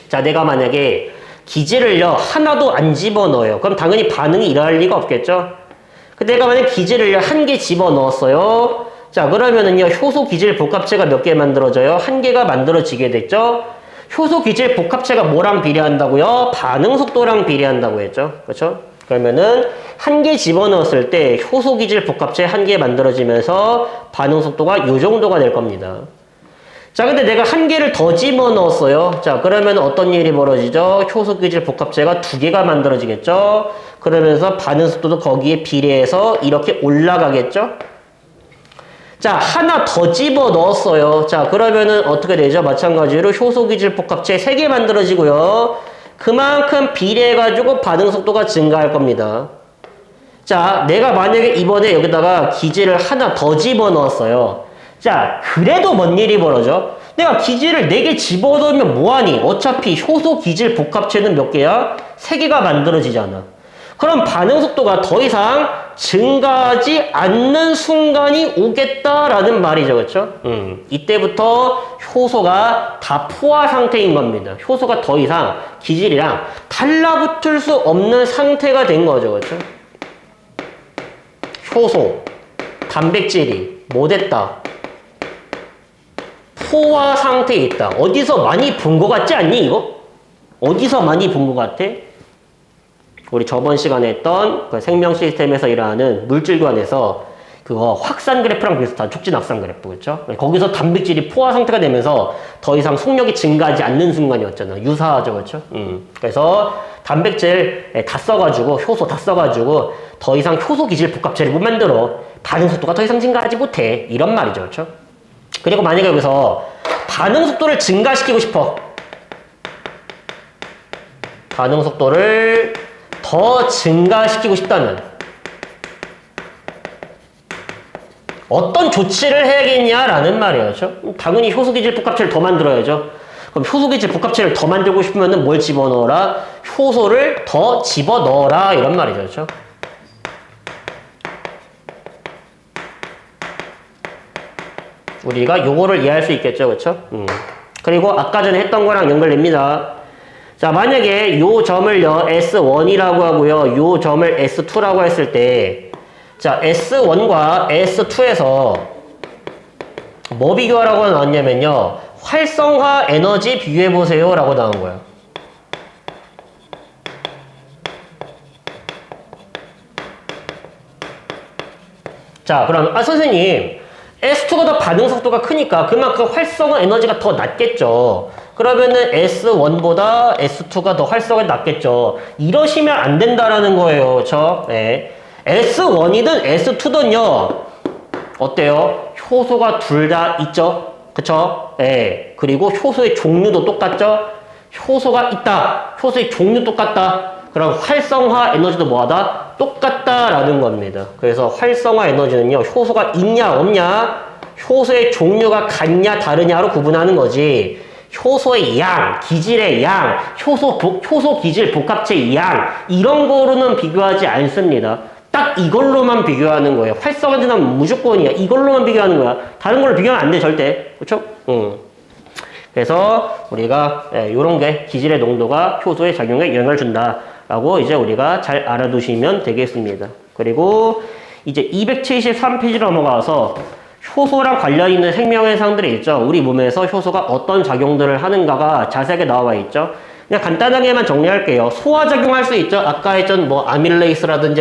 자, 내가 만약에 기질을요, 하나도 안 집어넣어요. 그럼 당연히 반응이 일어날 리가 없겠죠? 근데 내가 만약에 기질을요, 1개 집어넣었어요. 자, 그러면은요, 효소 기질 복합체가 몇 개 만들어져요? 1개가 만들어지게 됐죠? 효소 기질 복합체가 뭐랑 비례한다고요? 반응 속도랑 비례한다고 했죠. 그렇죠? 그러면은 1개 집어넣었을 때 효소 기질 복합체 1개 만들어지면서 반응 속도가 이 정도가 될 겁니다. 자, 근데 내가 1개를 더 집어넣었어요. 자, 그러면 어떤 일이 벌어지죠? 효소 기질 복합체가 2개가 만들어지겠죠? 그러면서 반응 속도도 거기에 비례해서 이렇게 올라가겠죠? 자, 하나 더 집어 넣었어요. 자, 그러면은 어떻게 되죠? 마찬가지로 효소 기질 복합체 3개 만들어지고요. 그만큼 비례해가지고 반응 속도가 증가할 겁니다. 자, 내가 만약에 이번에 여기다가 기질을 하나 더 집어 넣었어요. 자, 그래도 뭔 일이 벌어져? 내가 기질을 4개 집어 넣으면 뭐하니? 어차피 효소 기질 복합체는 몇 개야? 3개가 만들어지잖아. 그럼 반응 속도가 더 이상 증가하지 않는 순간이 오겠다라는 말이죠. 그렇죠? 이때부터 효소가 다 포화 상태인 겁니다. 효소가 더 이상 기질이랑 달라붙을 수 없는 상태가 된 거죠. 그렇죠? 효소, 단백질이 뭐 됐다? 포화 상태에 있다. 어디서 많이 본 것 같지 않니, 이거? 어디서 많이 본 것 같아? 우리 저번 시간에 했던 그 생명 시스템에서 일어나는 물질 교환에서 그거 확산 그래프랑 비슷한 촉진 확산 그래프, 그렇죠? 거기서 단백질이 포화 상태가 되면서 더 이상 속력이 증가하지 않는 순간이었잖아. 유사하죠, 그렇죠? 그래서 단백질 다 써가지고 효소 다 써가지고 더 이상 효소 기질 복합체를 못 만들어. 반응 속도가 더 이상 증가하지 못해. 이런 말이죠, 그렇죠? 그리고 만약에 여기서 반응 속도를 증가시키고 싶어. 반응 속도를 더 증가시키고 싶다면 어떤 조치를 해야겠냐라는 말이에요. 그렇죠? 당연히 효소기질 복합체를 더 만들어야죠. 그럼 효소기질 복합체를 더 만들고 싶으면 뭘 집어넣어라? 효소를 더 집어넣어라 이런 말이죠. 그렇죠? 우리가 요거를 이해할 수 있겠죠. 그렇죠? 그리고 아까 전에 했던 거랑 연결됩니다. 자, 만약에 요 점을요, S1이라고 하고요, 요 점을 S2라고 했을 때, 자, S1과 S2에서 뭐 비교하라고 나왔냐면요, 활성화 에너지 비교해보세요 라고 나온 거예요. 자, 그럼, 선생님, S2가 더 반응 속도가 크니까 그만큼 활성화 에너지가 더 낮겠죠. 그러면은 S1보다 S2가 더 활성화가 낮겠죠. 이러시면 안 된다라는 거예요. 그렇죠? 네. S1이든 S2든요. 어때요? 효소가 둘 다 있죠? 그쵸? 네. 그리고 효소의 종류도 똑같죠? 효소가 있다. 효소의 종류 똑같다. 그럼 활성화 에너지도 뭐하다? 똑같다라는 겁니다. 그래서 활성화 에너지는요. 효소가 있냐 없냐? 효소의 종류가 같냐 다르냐로 구분하는 거지. 효소의 양, 기질의 양, 효소 기질 복합체의 양, 이런 거로는 비교하지 않습니다. 딱 이걸로만 비교하는 거예요. 활성화제는 무조건이야. 이걸로만 비교하는 거야. 다른 걸로 비교하면 안 돼, 절대. 그쵸? 그래서 우리가 이런 게 기질의 농도가 효소의 작용에 영향을 준다라고 이제 우리가 잘 알아두시면 되겠습니다. 그리고 이제 273페이지로 넘어가서 효소랑 관련 있는 생명현상들이 있죠. 우리 몸에서 효소가 어떤 작용들을 하는가가 자세하게 나와 있죠. 그냥 간단하게만 정리할게요. 소화작용할 수 있죠. 아까 했던 뭐 아밀레이스라든지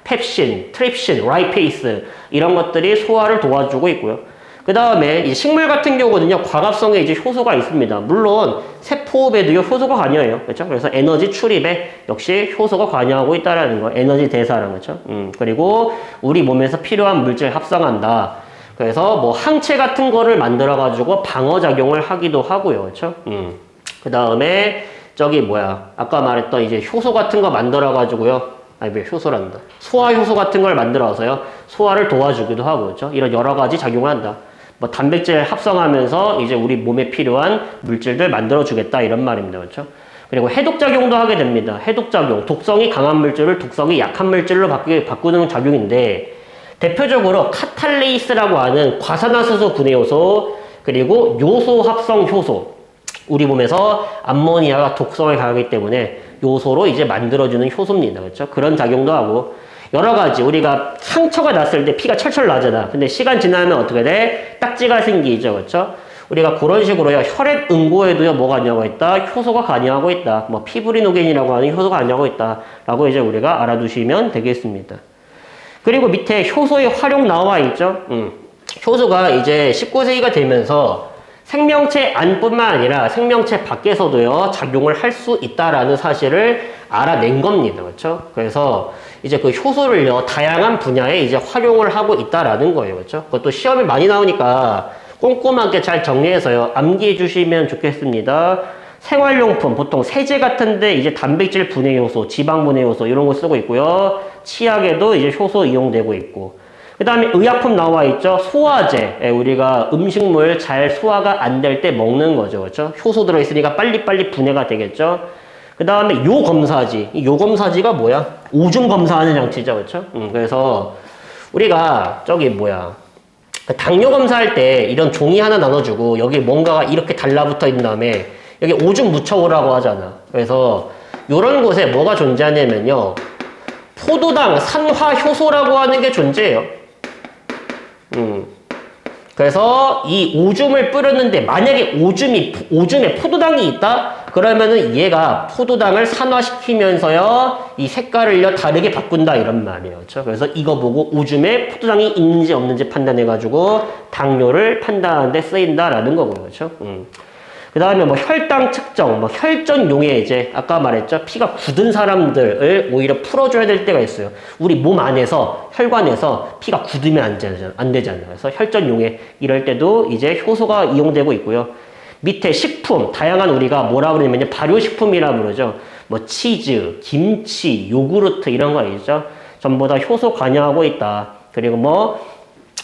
펩신, 트립신, 라이페이스 이런 것들이 소화를 도와주고 있고요. 그 다음에 식물 같은 경우는요, 과합성에 이제 효소가 있습니다. 물론 세포업에도요 효소가 관여해요. 그렇죠? 그래서 에너지 출입에 역시 효소가 관여하고 있다라는 거, 에너지 대사라는 거죠. 그리고 우리 몸에서 필요한 물질 합성한다. 그래서 뭐 항체 같은 거를 만들어 가지고 방어 작용을 하기도 하고요. 그렇죠? 그 다음에 아까 말했던 이제 효소 같은 거 만들어 가지고요. 아니 왜 효소란다. 소화 효소 같은 걸 만들어서요. 소화를 도와주기도 하고 그렇죠? 이런 여러 가지 작용을 한다. 뭐 단백질 합성하면서 이제 우리 몸에 필요한 물질들 만들어주겠다 이런 말입니다. 그렇죠? 그리고 해독작용도 하게 됩니다. 해독작용, 독성이 강한 물질을 독성이 약한 물질로 바꾸는 작용인데 대표적으로 카탈레이스라고 하는 과산화수소 분해 요소 그리고 요소 합성 효소 우리 몸에서 암모니아가 독성에 강하기 때문에 요소로 이제 만들어주는 효소입니다. 그렇죠? 그런 작용도 하고 여러 가지 우리가 상처가 났을 때 피가 철철 나잖아. 근데 시간 지나면 어떻게 돼? 딱지가 생기죠. 그렇죠? 우리가 그런 식으로요. 혈액 응고에도요. 뭐가 관여하고 있다? 효소가 관여하고 있다. 뭐 피브리노겐이라고 하는 효소가 관여하고 있다. 라고 이제 우리가 알아두시면 되겠습니다. 그리고 밑에 효소의 활용 나와 있죠. 효소가 이제 19세기가 되면서 생명체 안뿐만 아니라 생명체 밖에서도요. 작용을 할 수 있다라는 사실을 알아낸 겁니다. 그렇죠? 그래서 이제 그 효소를요. 다양한 분야에 이제 활용을 하고 있다라는 거예요. 그렇죠? 그것도 시험에 많이 나오니까 꼼꼼하게 잘 정리해서요. 암기해 주시면 좋겠습니다. 생활용품, 보통 세제 같은데 이제 단백질 분해 요소, 지방 분해 요소 이런 거 쓰고 있고요. 치약에도 이제 효소 이용되고 있고. 그 다음에 의약품 나와 있죠. 소화제. 우리가 음식물 잘 소화가 안 될 때 먹는 거죠. 그렇죠? 효소 들어있으니까 빨리빨리 분해가 되겠죠. 그 다음에 요검사지. 이 요검사지가 뭐야? 오줌 검사하는 장치죠. 그렇죠? 그래서 우리가 당뇨 검사할 때 이런 종이 하나 나눠주고 여기 뭔가가 이렇게 달라붙어 있는 다음에 여기 오줌 묻혀오라고 하잖아. 그래서 이런 곳에 뭐가 존재하냐면요. 포도당 산화효소라고 하는 게 존재해요. 그래서 이 오줌을 뿌렸는데 만약에 오줌에 포도당이 있다? 그러면은 얘가 포도당을 산화시키면서요, 이 색깔을요, 다르게 바꾼다, 이런 말이에요. 그렇죠? 그래서 이거 보고 오줌에 포도당이 있는지 없는지 판단해가지고 당뇨를 판단하는데 쓰인다라는 거고요. 그렇죠? 그 다음에 뭐 혈당 측정, 뭐 혈전용에 이제 아까 말했죠. 피가 굳은 사람들을 오히려 풀어줘야 될 때가 있어요. 우리 몸 안에서, 혈관에서 피가 굳으면 안 되잖아요. 그래서 혈전용에 이럴 때도 이제 효소가 이용되고 있고요. 밑에 식품, 다양한 우리가 뭐라 그러냐면 발효식품이라고 그러죠. 뭐 치즈, 김치, 요구르트 이런 거 있죠. 전부 다 효소 관여하고 있다. 그리고 뭐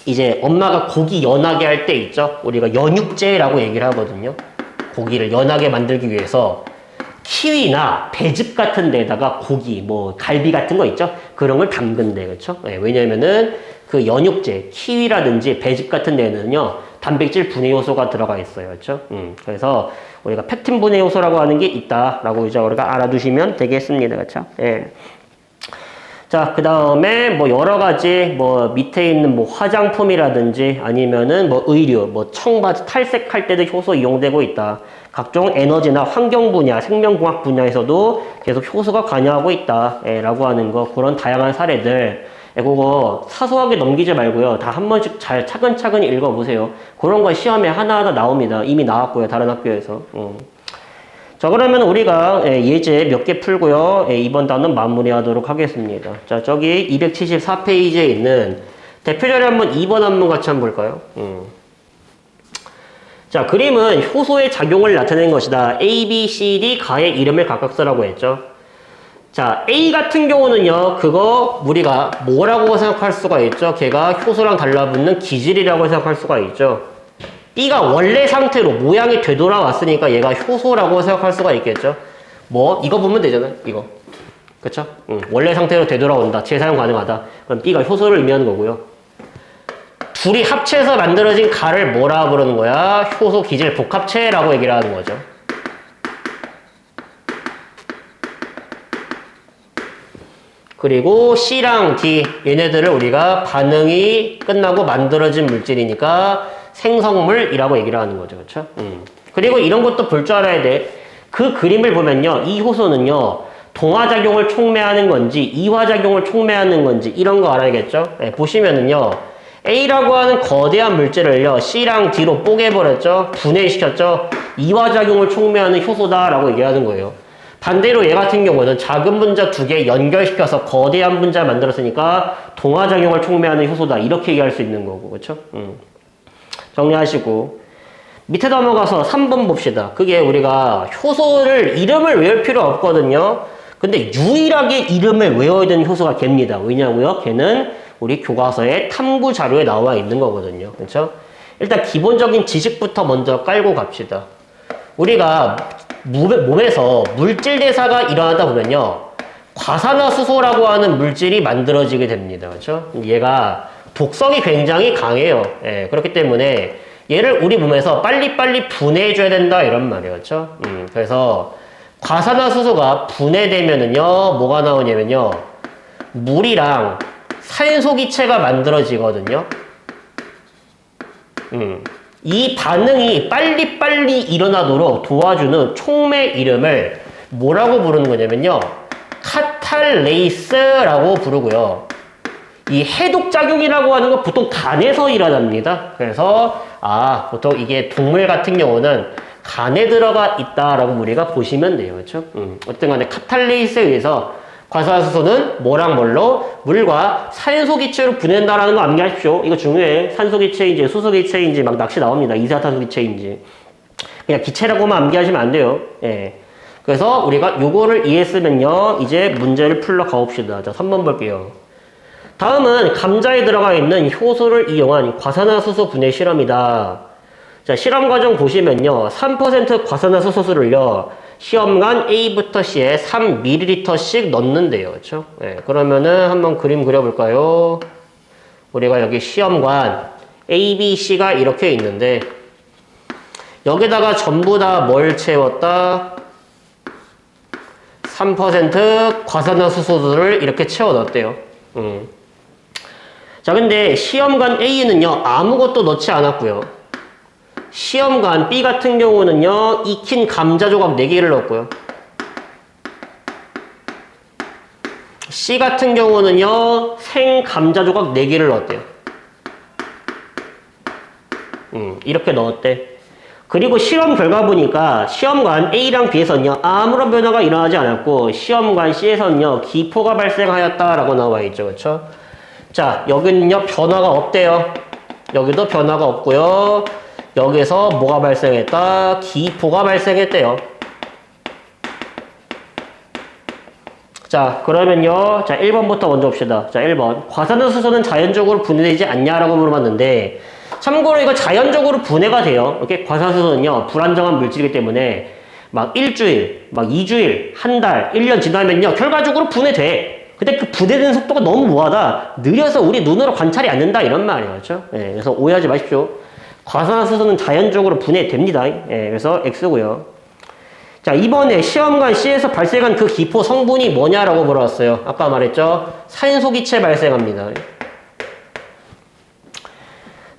이제 엄마가 고기 연하게 할 때 있죠. 우리가 연육제라고 얘기를 하거든요. 고기를 연하게 만들기 위해서 키위나 배즙 같은 데다가 고기, 뭐 갈비 같은 거 있죠? 그런 걸 담근대, 그렇죠? 네, 왜냐면은 그 연육제, 키위라든지 배즙 같은 데는요 단백질 분해 요소가 들어가 있어요, 그렇죠? 그래서 우리가 팩틴 분해 요소라고 하는 게 있다라고 이제 우리가 알아두시면 되겠습니다, 그렇죠? 예. 자, 그 다음에 뭐 여러 가지 뭐 밑에 있는 뭐 화장품이라든지 아니면은 뭐 의류, 뭐 청바지 탈색할 때도 효소 이용되고 있다. 각종 에너지나 환경 분야, 생명공학 분야에서도 계속 효소가 관여하고 있다. 라고 하는 거, 그런 다양한 사례들. 그거 사소하게 넘기지 말고요. 다 한 번씩 잘 차근차근 읽어보세요. 그런 거 시험에 하나하나 나옵니다. 이미 나왔고요. 다른 학교에서. 자, 그러면 우리가 예제 몇 개 풀고요. 이번 단원 마무리하도록 하겠습니다. 자, 저기 274페이지에 있는 대표자료 한번 2번 한번 같이 한번 볼까요? 자, 그림은 효소의 작용을 나타낸 것이다. A, B, C, D 가의 이름을 각각 쓰라고 했죠. 자, A 같은 경우는요, 그거 우리가 뭐라고 생각할 수가 있죠? 걔가 효소랑 달라붙는 기질이라고 생각할 수가 있죠. B가 원래 상태로 모양이 되돌아왔으니까 얘가 효소라고 생각할 수가 있겠죠. 뭐 이거 보면 되잖아요. 이거. 그쵸? 원래 상태로 되돌아온다. 재사용 가능하다. 그럼 B가 효소를 의미하는 거고요. 둘이 합쳐서 만들어진 가를 뭐라 부르는 거야? 효소 기질 복합체라고 얘기를 하는 거죠. 그리고 C랑 D 얘네들을 우리가 반응이 끝나고 만들어진 물질이니까 생성물이라고 얘기를 하는 거죠. 그렇죠? 그리고 이런 것도 볼 줄 알아야 돼. 그 그림을 보면요. 이 효소는요. 동화작용을 촉매하는 건지 이화작용을 촉매하는 건지 이런 거 알아야겠죠? 네, 보시면은요. A라고 하는 거대한 물질을요. C랑 D로 뽀개버렸죠? 분해시켰죠? 이화작용을 촉매하는 효소다라고 얘기하는 거예요. 반대로 얘 같은 경우는 작은 분자 두 개 연결시켜서 거대한 분자 만들었으니까 동화작용을 촉매하는 효소다. 이렇게 얘기할 수 있는 거고. 그렇죠? 정리하시고 밑에 넘어가서 3번 봅시다. 그게 우리가 효소를 이름을 외울 필요 없거든요. 근데 유일하게 이름을 외워야 되는 효소가 걔입니다. 왜냐고요? 걔는 우리 교과서에 탐구 자료에 나와 있는 거거든요. 그렇죠? 일단 기본적인 지식부터 먼저 깔고 갑시다. 우리가 몸에서 물질 대사가 일어나다 보면요. 과산화수소라고 하는 물질이 만들어지게 됩니다. 그렇죠? 얘가 독성이 굉장히 강해요. 예, 그렇기 때문에 얘를 우리 몸에서 빨리빨리 분해해줘야 된다 이런 말이에요. 그렇죠? 그래서 과산화수소가 분해되면은요. 뭐가 나오냐면요. 물이랑 산소기체가 만들어지거든요. 이 반응이 빨리빨리 일어나도록 도와주는 촉매 이름을 뭐라고 부르는 거냐면요. 카탈레이스라고 부르고요. 이 해독작용이라고 하는 건 보통 간에서 일어납니다. 그래서 보통 이게 동물 같은 경우는 간에 들어가 있다라고 우리가 보시면 돼요. 그렇죠? 어쨌든 간에 카탈레이스에 의해서 과산화수소는 뭐랑 뭘로? 물과 산소기체로 분해된다라는 거 암기하십시오. 이거 중요해. 산소기체인지 수소기체인지 막 낚시 나옵니다. 이산화탄소기체인지. 그냥 기체라고만 암기하시면 안 돼요. 예. 그래서 우리가 요거를 이해했으면요. 이제 문제를 풀러 가봅시다. 자, 3번 볼게요. 다음은 감자에 들어가 있는 효소를 이용한 과산화수소 분해 실험이다. 자, 실험 과정 보시면요. 3% 과산화수소를요. 시험관 A부터 C에 3ml씩 넣는데요. 그렇죠? 네, 그러면은 한번 그림 그려볼까요? 우리가 여기 시험관 A, B, C가 이렇게 있는데 여기다가 전부 다 뭘 채웠다? 3% 과산화수소들을 이렇게 채워 넣었대요. 자, 근데 시험관 A는요. 아무것도 넣지 않았고요. 시험관 B 같은 경우는요. 익힌 감자 조각 4개를 넣었고요. C 같은 경우는요. 생 감자 조각 4개를 넣었대요. 이렇게 넣었대. 그리고 실험 결과 보니까 시험관 A랑 B에서는요. 아무런 변화가 일어나지 않았고 시험관 C에서는요. 기포가 발생하였다라고 나와 있죠. 그렇죠? 자, 여기는요. 변화가 없대요. 여기도 변화가 없고요. 여기서 뭐가 발생했다? 기포가 발생했대요. 자, 그러면요. 자, 1번부터 먼저 봅시다. 자, 1번. 과산화수소는 자연적으로 분해되지 않냐라고 물어봤는데, 참고로 이거 자연적으로 분해가 돼요. 이렇게 과산화수소는요, 불안정한 물질이기 때문에, 막 일주일, 막 2주일, 한 달, 1년 지나면요, 결과적으로 분해돼. 근데 그 분해되는 속도가 너무 뭐하다? 느려서 우리 눈으로 관찰이 안 된다. 이런 말이에요. 그렇죠? 네, 그래서 오해하지 마십시오. 과산화수소는 자연적으로 분해됩니다. 예, 그래서 X고요. 자, 이번에 시험관 C에서 발생한 그 기포 성분이 뭐냐라고 물어봤어요. 아까 말했죠? 산소기체 발생합니다.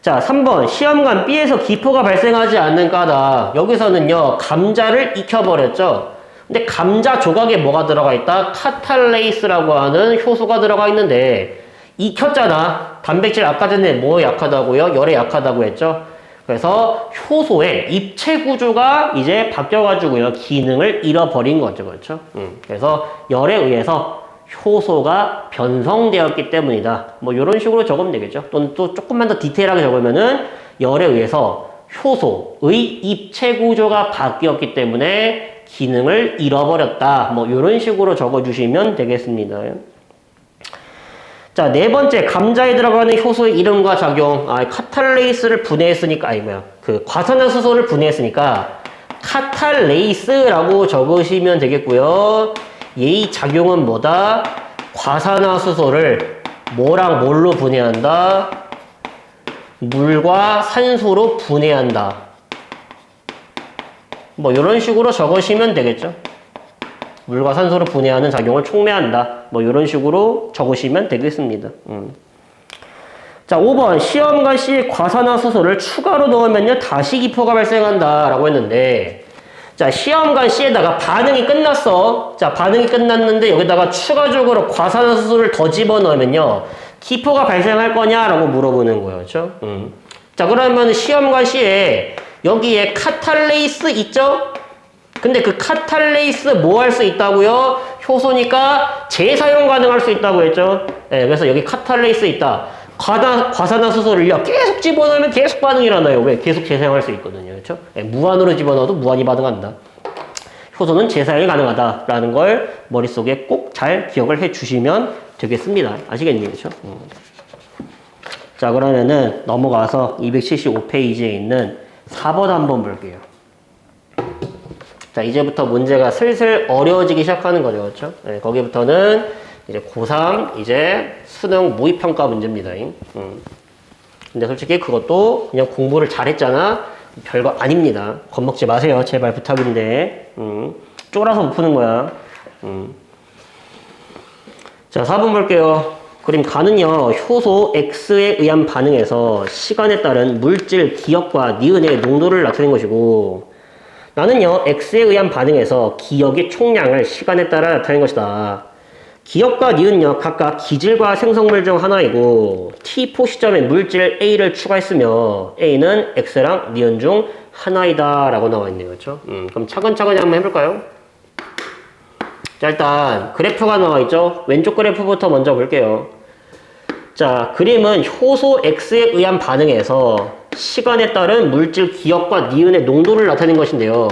자, 3번 시험관 B에서 기포가 발생하지 않는 까닭. 여기서는요. 감자를 익혀버렸죠. 근데 감자 조각에 뭐가 들어가 있다? 카탈레이스라고 하는 효소가 들어가 있는데 익혔잖아. 단백질 아까 전에 뭐 약하다고요? 열에 약하다고 했죠. 그래서 효소의 입체 구조가 이제 바뀌어가지고요. 기능을 잃어버린 거죠. 그렇죠? 그래서 열에 의해서 효소가 변성되었기 때문이다. 뭐 이런 식으로 적으면 되겠죠. 또는 또 조금만 더 디테일하게 적으면은 열에 의해서 효소의 입체 구조가 바뀌었기 때문에 기능을 잃어버렸다. 뭐 이런 식으로 적어주시면 되겠습니다. 자, 네 번째, 감자에 들어가는 효소의 이름과 작용. 카탈레이스를 분해했으니까, 과산화수소를 분해했으니까, 카탈레이스라고 적으시면 되겠고요. 얘의 작용은 뭐다? 과산화수소를 뭐랑 뭘로 분해한다? 물과 산소로 분해한다. 뭐, 이런 식으로 적으시면 되겠죠. 물과 산소로 분해하는 작용을 촉매한다. 뭐 이런 식으로 적으시면 되겠습니다. 자, 5번 시험관 C에 과산화수소를 추가로 넣으면요 다시 기포가 발생한다 라고 했는데, 자, 시험관 C에다가 반응이 끝났어. 자, 반응이 끝났는데 여기다가 추가적으로 과산화수소를 더 집어넣으면요 기포가 발생할 거냐라고 물어보는 거예요. 그렇죠? 자, 그러면 시험관 C에 여기에 카탈레이스 있죠? 근데 그 카탈레이스 뭐 할 수 있다고요? 효소니까 재사용 가능할 수 있다고 했죠? 네, 그래서 여기 카탈레이스 있다. 과산화수소를요 계속 집어넣으면 계속 반응이 일어나요. 왜? 계속 재사용할 수 있거든요. 그렇죠? 네, 무한으로 집어넣어도 무한히 반응한다. 효소는 재사용이 가능하다라는 걸 머릿속에 꼭 잘 기억을 해 주시면 되겠습니다. 아시겠니? 그렇죠? 자, 그러면은 넘어가서 275페이지에 있는 4번 한번 볼게요. 자, 이제부터 문제가 슬슬 어려워지기 시작하는 거죠. 그렇죠? 네, 거기부터는 이제 고3 이제 수능 모의평가 문제입니다. 근데 솔직히 그것도 그냥 공부를 잘했잖아. 별거 아닙니다. 겁먹지 마세요. 제발 부탁인데. 쫄아서 못 푸는 거야. 자, 4번 볼게요. 그림 가는요, 효소 X에 의한 반응에서 시간에 따른 물질 기억과 니은의 농도를 나타낸 것이고, 나는요, X에 의한 반응에서 기억의 총량을 시간에 따라 나타낸 것이다. 기억과 니은요, 각각 기질과 생성물 중 하나이고, T4 시점에 물질 A를 추가했으며, A는 X랑 니은 중 하나이다. 라고 나와 있네요. 그렇죠? 그럼 차근차근히 한번 해볼까요? 자, 일단, 그래프가 나와 있죠? 왼쪽 그래프부터 먼저 볼게요. 자, 그림은 효소 X에 의한 반응에서 시간에 따른 물질 기억과 니은의 농도를 나타낸 것인데요.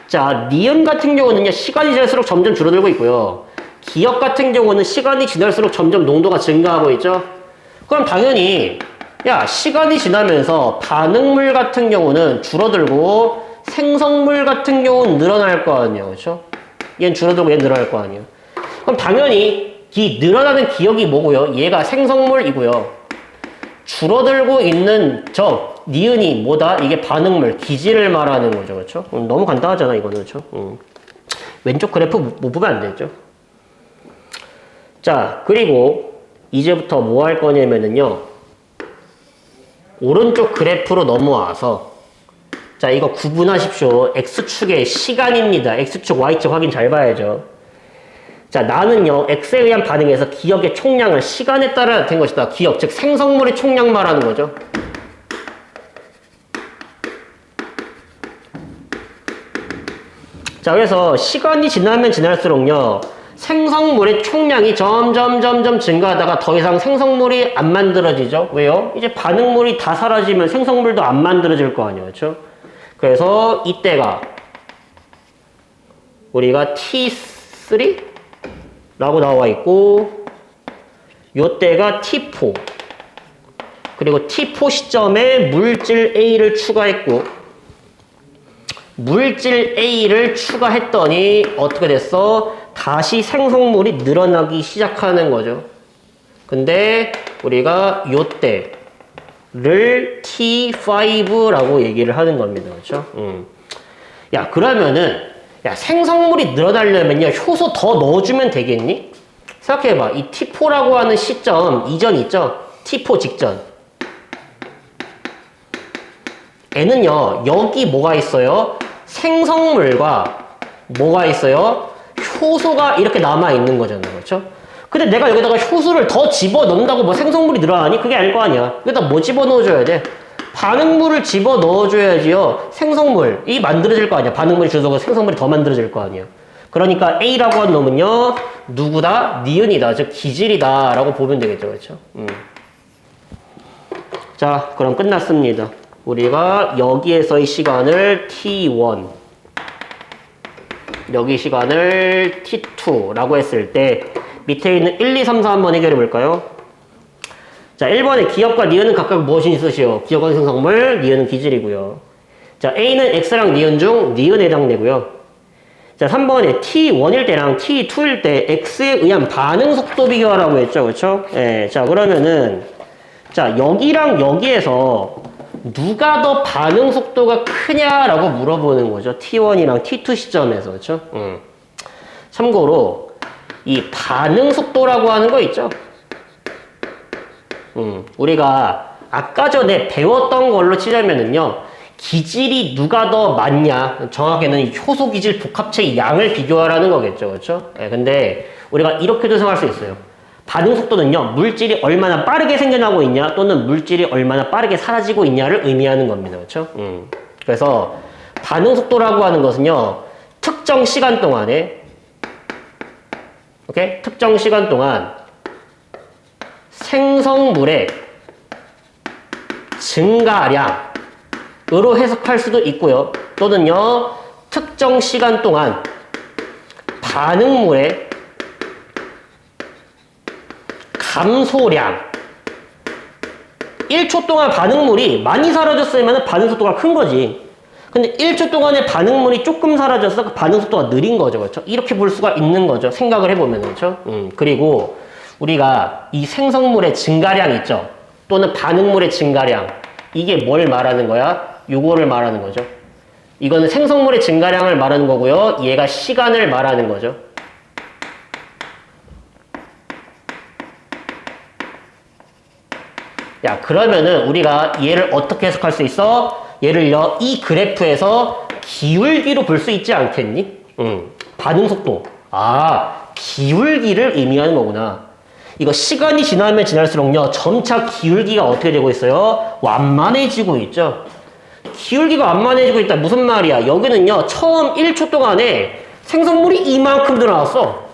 자, 니은 같은 경우는요, 시간이 지날수록 점점 줄어들고 있고요. 기억 같은 경우는 시간이 지날수록 점점 농도가 증가하고 있죠. 그럼 당연히, 야, 시간이 지나면서 반응물 같은 경우는 줄어들고 생성물 같은 경우는 늘어날 거 아니에요. 그렇죠? 얘는 줄어들고 얘는 늘어날 거 아니에요. 그럼 당연히 이 늘어나는 기억이 뭐고요? 얘가 생성물이고요. 줄어들고 있는 저 니은이 뭐다? 이게 반응물, 기질을 말하는 거죠. 그렇죠? 너무 간단하잖아, 이거는. 그렇죠? 왼쪽 그래프 못 보면 안 되죠. 자, 그리고 이제부터 뭐 할 거냐면은요. 오른쪽 그래프로 넘어와서, 자, 이거 구분하십시오. X축의 시간입니다. X축, Y축 확인 잘 봐야죠. 자, 나는요, X에 의한 반응에서 기억의 총량을 시간에 따라 된 것이다. 기억, 즉 생성물의 총량 말하는 거죠. 자, 그래서 시간이 지나면 지날수록요, 생성물의 총량이 점점 증가하다가 더 이상 생성물이 안 만들어지죠. 왜요? 이제 반응물이 다 사라지면 생성물도 안 만들어질 거 아니에요. 그렇죠? 그래서 이때가 우리가 T3 라고 나와 있고, 요때가 T4. 그리고 T4 시점에 물질 A를 추가했고, 물질 A를 추가했더니 어떻게 됐어? 다시 생성물이 늘어나기 시작하는 거죠. 근데 우리가 요때를 T5라고 얘기를 하는 겁니다. 그렇죠? 야, 그러면은 야, 생성물이 늘어나려면요, 효소 더 넣어주면 되겠니? 생각해봐. 이 T4라고 하는 시점 이전 있죠? T4 직전. 얘는요, 여기 뭐가 있어요? 생성물과 뭐가 있어요? 효소가 이렇게 남아있는 거잖아요. 그렇죠? 근데 내가 여기다가 효소를 더 집어넣는다고 뭐 생성물이 늘어나니? 그게 아닐 거 아니야. 여기다 뭐 집어넣어줘야 돼? 반응물을 집어넣어줘야지요. 생성물이 만들어질 거 아니야. 반응물이 줄어들고 생성물이 더 만들어질 거 아니야. 그러니까 A라고 하는 놈은요. 누구다? 니은이다. 즉 기질이다. 라고 보면 되겠죠. 그렇죠? 자, 그럼 끝났습니다. 우리가 여기에서의 시간을 T1, 여기 시간을 T2라고 했을 때 밑에 있는 1, 2, 3, 4 한번 해결해 볼까요? 자, 1번에 기억과 니은은 각각 무엇이 있으시오? 기억은 생성물, 니은은 기질이고요. 자, A는 X랑 니은 중 니은에 해당되고요. 자, 3번에 T1일 때랑 T2일 때 X에 의한 반응 속도 비교하라고 했죠. 그쵸? 예. 자, 그러면은, 자, 여기랑 여기에서 누가 더 반응 속도가 크냐라고 물어보는 거죠. T1이랑 T2 시점에서. 그쵸? 참고로, 이 반응 속도라고 하는 거 있죠? 우리가 아까 전에 배웠던 걸로 치자면은요, 기질이 누가 더 많냐, 정확히는 효소 기질 복합체의 양을 비교하라는 거겠죠. 그렇죠? 네, 근데 우리가 이렇게도 생각할 수 있어요. 반응 속도는요, 물질이 얼마나 빠르게 생겨나고 있냐, 또는 물질이 얼마나 빠르게 사라지고 있냐를 의미하는 겁니다. 그렇죠? 그래서 반응 속도라고 하는 것은요, 특정 시간 동안에, 오케이? 특정 시간 동안 생성물의 증가량으로 해석할 수도 있고요. 또는요, 특정 시간 동안 반응물의 감소량. 1초 동안 반응물이 많이 사라졌으면 반응 속도가 큰 거지. 근데 1초 동안에 반응물이 조금 사라져서 그 반응 속도가 느린 거죠. 그렇죠? 이렇게 볼 수가 있는 거죠. 생각을 해보면. 그렇죠? 그리고 우리가 이 생성물의 증가량 있죠? 또는 반응물의 증가량. 이게 뭘 말하는 거야? 요거를 말하는 거죠. 이거는 생성물의 증가량을 말하는 거고요. 얘가 시간을 말하는 거죠. 야, 그러면은 우리가 얘를 어떻게 해석할 수 있어? 얘를요, 이 그래프에서 기울기로 볼 수 있지 않겠니? 반응 속도. 아, 기울기를 의미하는 거구나. 이거 시간이 지나면 지날수록요, 점차 기울기가 어떻게 되고 있어요? 완만해지고 있죠. 기울기가 완만해지고 있다. 무슨 말이야? 여기는요, 처음 1초 동안에 생성물이 이만큼 늘어났어.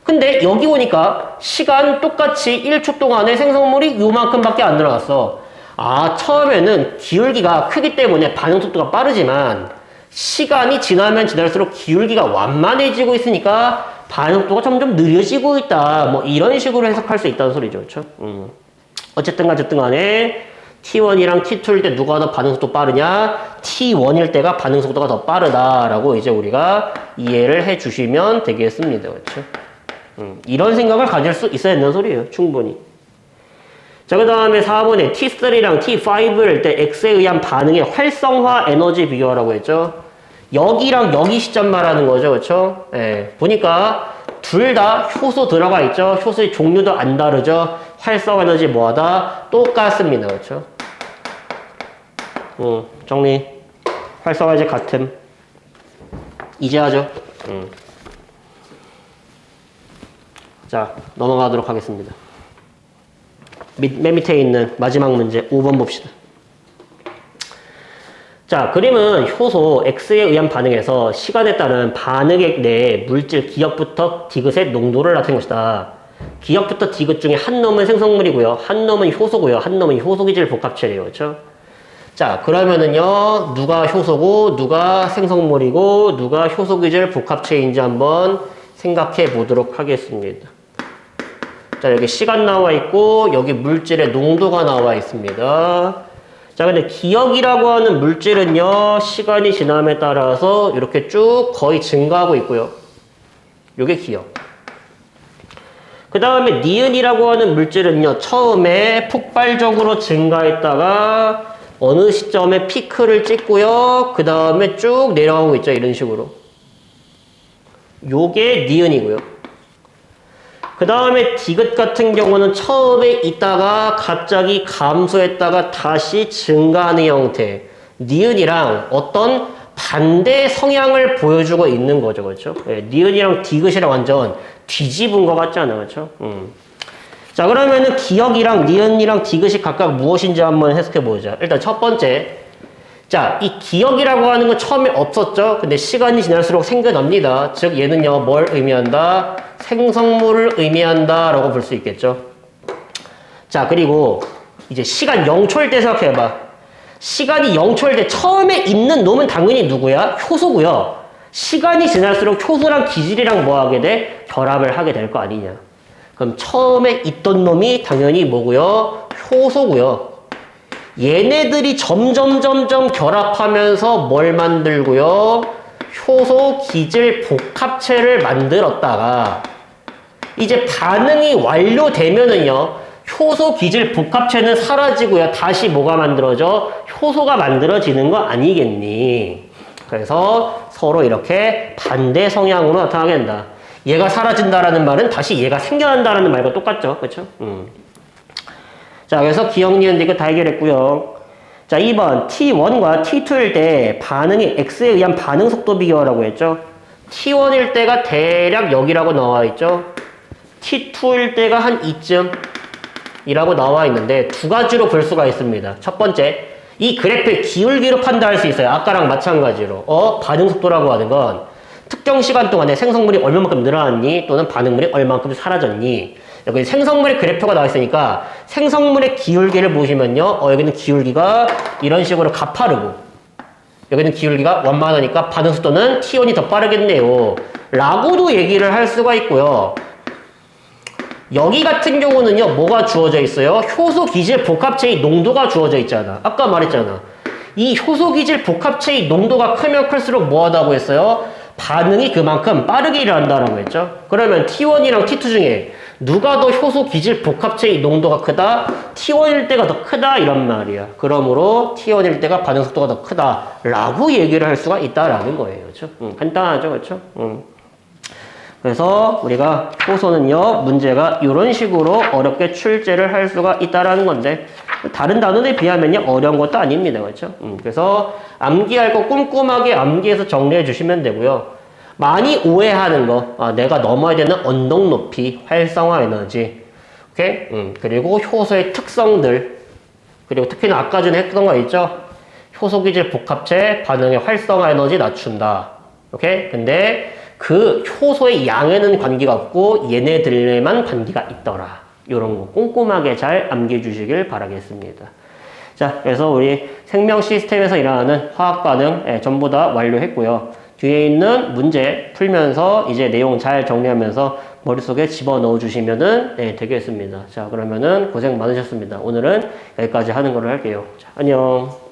근데 여기 보니까 시간 똑같이 1초 동안에 생성물이 요만큼밖에 안 늘어났어. 아, 처음에는 기울기가 크기 때문에 반응 속도가 빠르지만 시간이 지나면 지날수록 기울기가 완만해지고 있으니까 반응 속도가 점점 느려지고 있다. 뭐 이런 식으로 해석할 수 있다는 소리죠. 그렇죠? 어쨌든 간에 T1이랑 T2일 때 누가 더 반응 속도 빠르냐? T1일 때가 반응 속도가 더 빠르다라고 이제 우리가 이해를 해 주시면 되겠습니다. 그렇죠? 이런 생각을 가질 수 있어야 된다는 소리예요. 충분히. 자, 그 다음에 4번에 T3랑 T5일 때 X에 의한 반응의 활성화 에너지 비교하라고 했죠. 여기랑 여기 시점 말하는 거죠. 그렇죠? 예, 보니까 둘 다 효소 들어가 있죠. 효소의 종류도 안 다르죠. 활성화 에너지 뭐하다? 똑같습니다. 그렇죠? 정리. 활성화 이제 같음. 이제 하죠. 자, 넘어가도록 하겠습니다. 맨 밑에 있는 마지막 문제 5번 봅시다. 자, 그림은 효소 X에 의한 반응에서 시간에 따른 반응액 내에 물질 기억부터 디귿의 농도를 나타낸 것이다. 기억부터 디귿 중에 한 놈은 생성물이고요. 한 놈은 효소고요. 한 놈은 효소기질 복합체예요. 그렇죠? 자, 그러면은요, 누가 효소고 누가 생성물이고 누가 효소기질 복합체인지 한번 생각해 보도록 하겠습니다. 자, 여기 시간 나와 있고 여기 물질의 농도가 나와 있습니다. 자, 근데 기억이라고 하는 물질은요, 시간이 지남에 따라서 이렇게 쭉 거의 증가하고 있고요. 요게 기억. 그 다음에 니은이라고 하는 물질은요, 처음에 폭발적으로 증가했다가 어느 시점에 피크를 찍고요. 그 다음에 쭉 내려가고 있죠. 이런 식으로. 요게 니은이고요. 그 다음에 디귿 같은 경우는 처음에 있다가 갑자기 감소했다가 다시 증가하는 형태. 니은이랑 어떤 반대 성향을 보여주고 있는 거죠. 그렇죠? 네, 니은이랑 디귿이랑 완전 뒤집은 것 같지 않아요? 그렇죠? 자, 그러면은 기억이랑 니은이랑 디귿이 각각 무엇인지 한번 해석해 보자. 일단 첫 번째. 자, 이 기억이라고 하는 건 처음에 없었죠? 근데 시간이 지날수록 생겨납니다. 즉, 얘는요, 뭘 의미한다? 생성물을 의미한다 라고 볼 수 있겠죠. 자, 그리고 이제 시간 0초일 때 생각해봐. 시간이 0초일 때 처음에 있는 놈은 당연히 누구야? 효소고요. 시간이 지날수록 효소랑 기질이랑 뭐 하게 돼? 결합을 하게 될 거 아니냐. 그럼 처음에 있던 놈이 당연히 뭐고요? 효소고요. 얘네들이 점점 결합하면서 뭘 만들고요? 효소 기질 복합체를 만들었다가 이제 반응이 완료되면은요, 효소 기질 복합체는 사라지고요. 다시 뭐가 만들어져? 효소가 만들어지는 거 아니겠니? 그래서 서로 이렇게 반대 성향으로 나타나게 된다. 얘가 사라진다라는 말은 다시 얘가 생겨난다라는 말과 똑같죠. 그렇죠? 자, 그래서 기억, 니은, 이거 다 해결했고요. 자, 2번 T1과 T2일 때 반응이 X에 의한 반응 속도 비교라고 했죠. T1일 때가 대략 여기라고 나와 있죠. T2일 때가 한 이쯤 이라고 나와 있는데 두 가지로 볼 수가 있습니다. 첫 번째, 이 그래프의 기울기로 판단할 수 있어요. 아까랑 마찬가지로. 반응 속도라고 하는 건 특정 시간 동안에 생성물이 얼마만큼 늘어났니? 또는 반응물이 얼마만큼 사라졌니? 여기 생성물의 그래프가 나와 있으니까 생성물의 기울기를 보시면요. 여기는 기울기가 이런 식으로 가파르고 여기는 기울기가 완만하니까 반응 속도는 T1이 더 빠르겠네요. 라고도 얘기를 할 수가 있고요. 여기 같은 경우는요, 뭐가 주어져 있어요? 효소 기질 복합체의 농도가 주어져 있잖아. 아까 말했잖아. 이 효소 기질 복합체의 농도가 크면 클수록 뭐 하다고 했어요? 반응이 그만큼 빠르게 일어난다라고 했죠. 그러면 T1이랑 T2 중에 누가 더 효소 기질 복합체의 농도가 크다? T1일 때가 더 크다 이런 말이야. 그러므로 T1일 때가 반응 속도가 더 크다라고 얘기를 할 수가 있다라는 거예요. 그렇죠? 간단하죠, 그렇죠? 그래서 우리가 효소는요, 문제가 이런 식으로 어렵게 출제를 할 수가 있다라는 건데, 다른 단원에 비하면요, 어려운 것도 아닙니다. 그렇죠? 그래서 암기할 거 꼼꼼하게 암기해서 정리해 주시면 되고요. 많이 오해하는 거, 내가 넘어야 되는 언덕 높이, 활성화 에너지, 오케이? 그리고 효소의 특성들, 그리고 특히나 아까 전에 했던 거 있죠? 효소 기질 복합체 반응의 활성화 에너지 낮춘다. 오케이? 근데 그 효소의 양에는 관계가 없고 얘네들에만 관계가 있더라. 이런 거 꼼꼼하게 잘 암기해 주시길 바라겠습니다. 자, 그래서 우리 생명 시스템에서 일어나는 화학 반응 전부 다 완료했고요. 뒤에 있는 문제 풀면서 이제 내용 잘 정리하면서 머릿속에 집어넣어 주시면은 되겠습니다. 자, 그러면은 고생 많으셨습니다. 오늘은 여기까지 하는 걸로 할게요. 자, 안녕.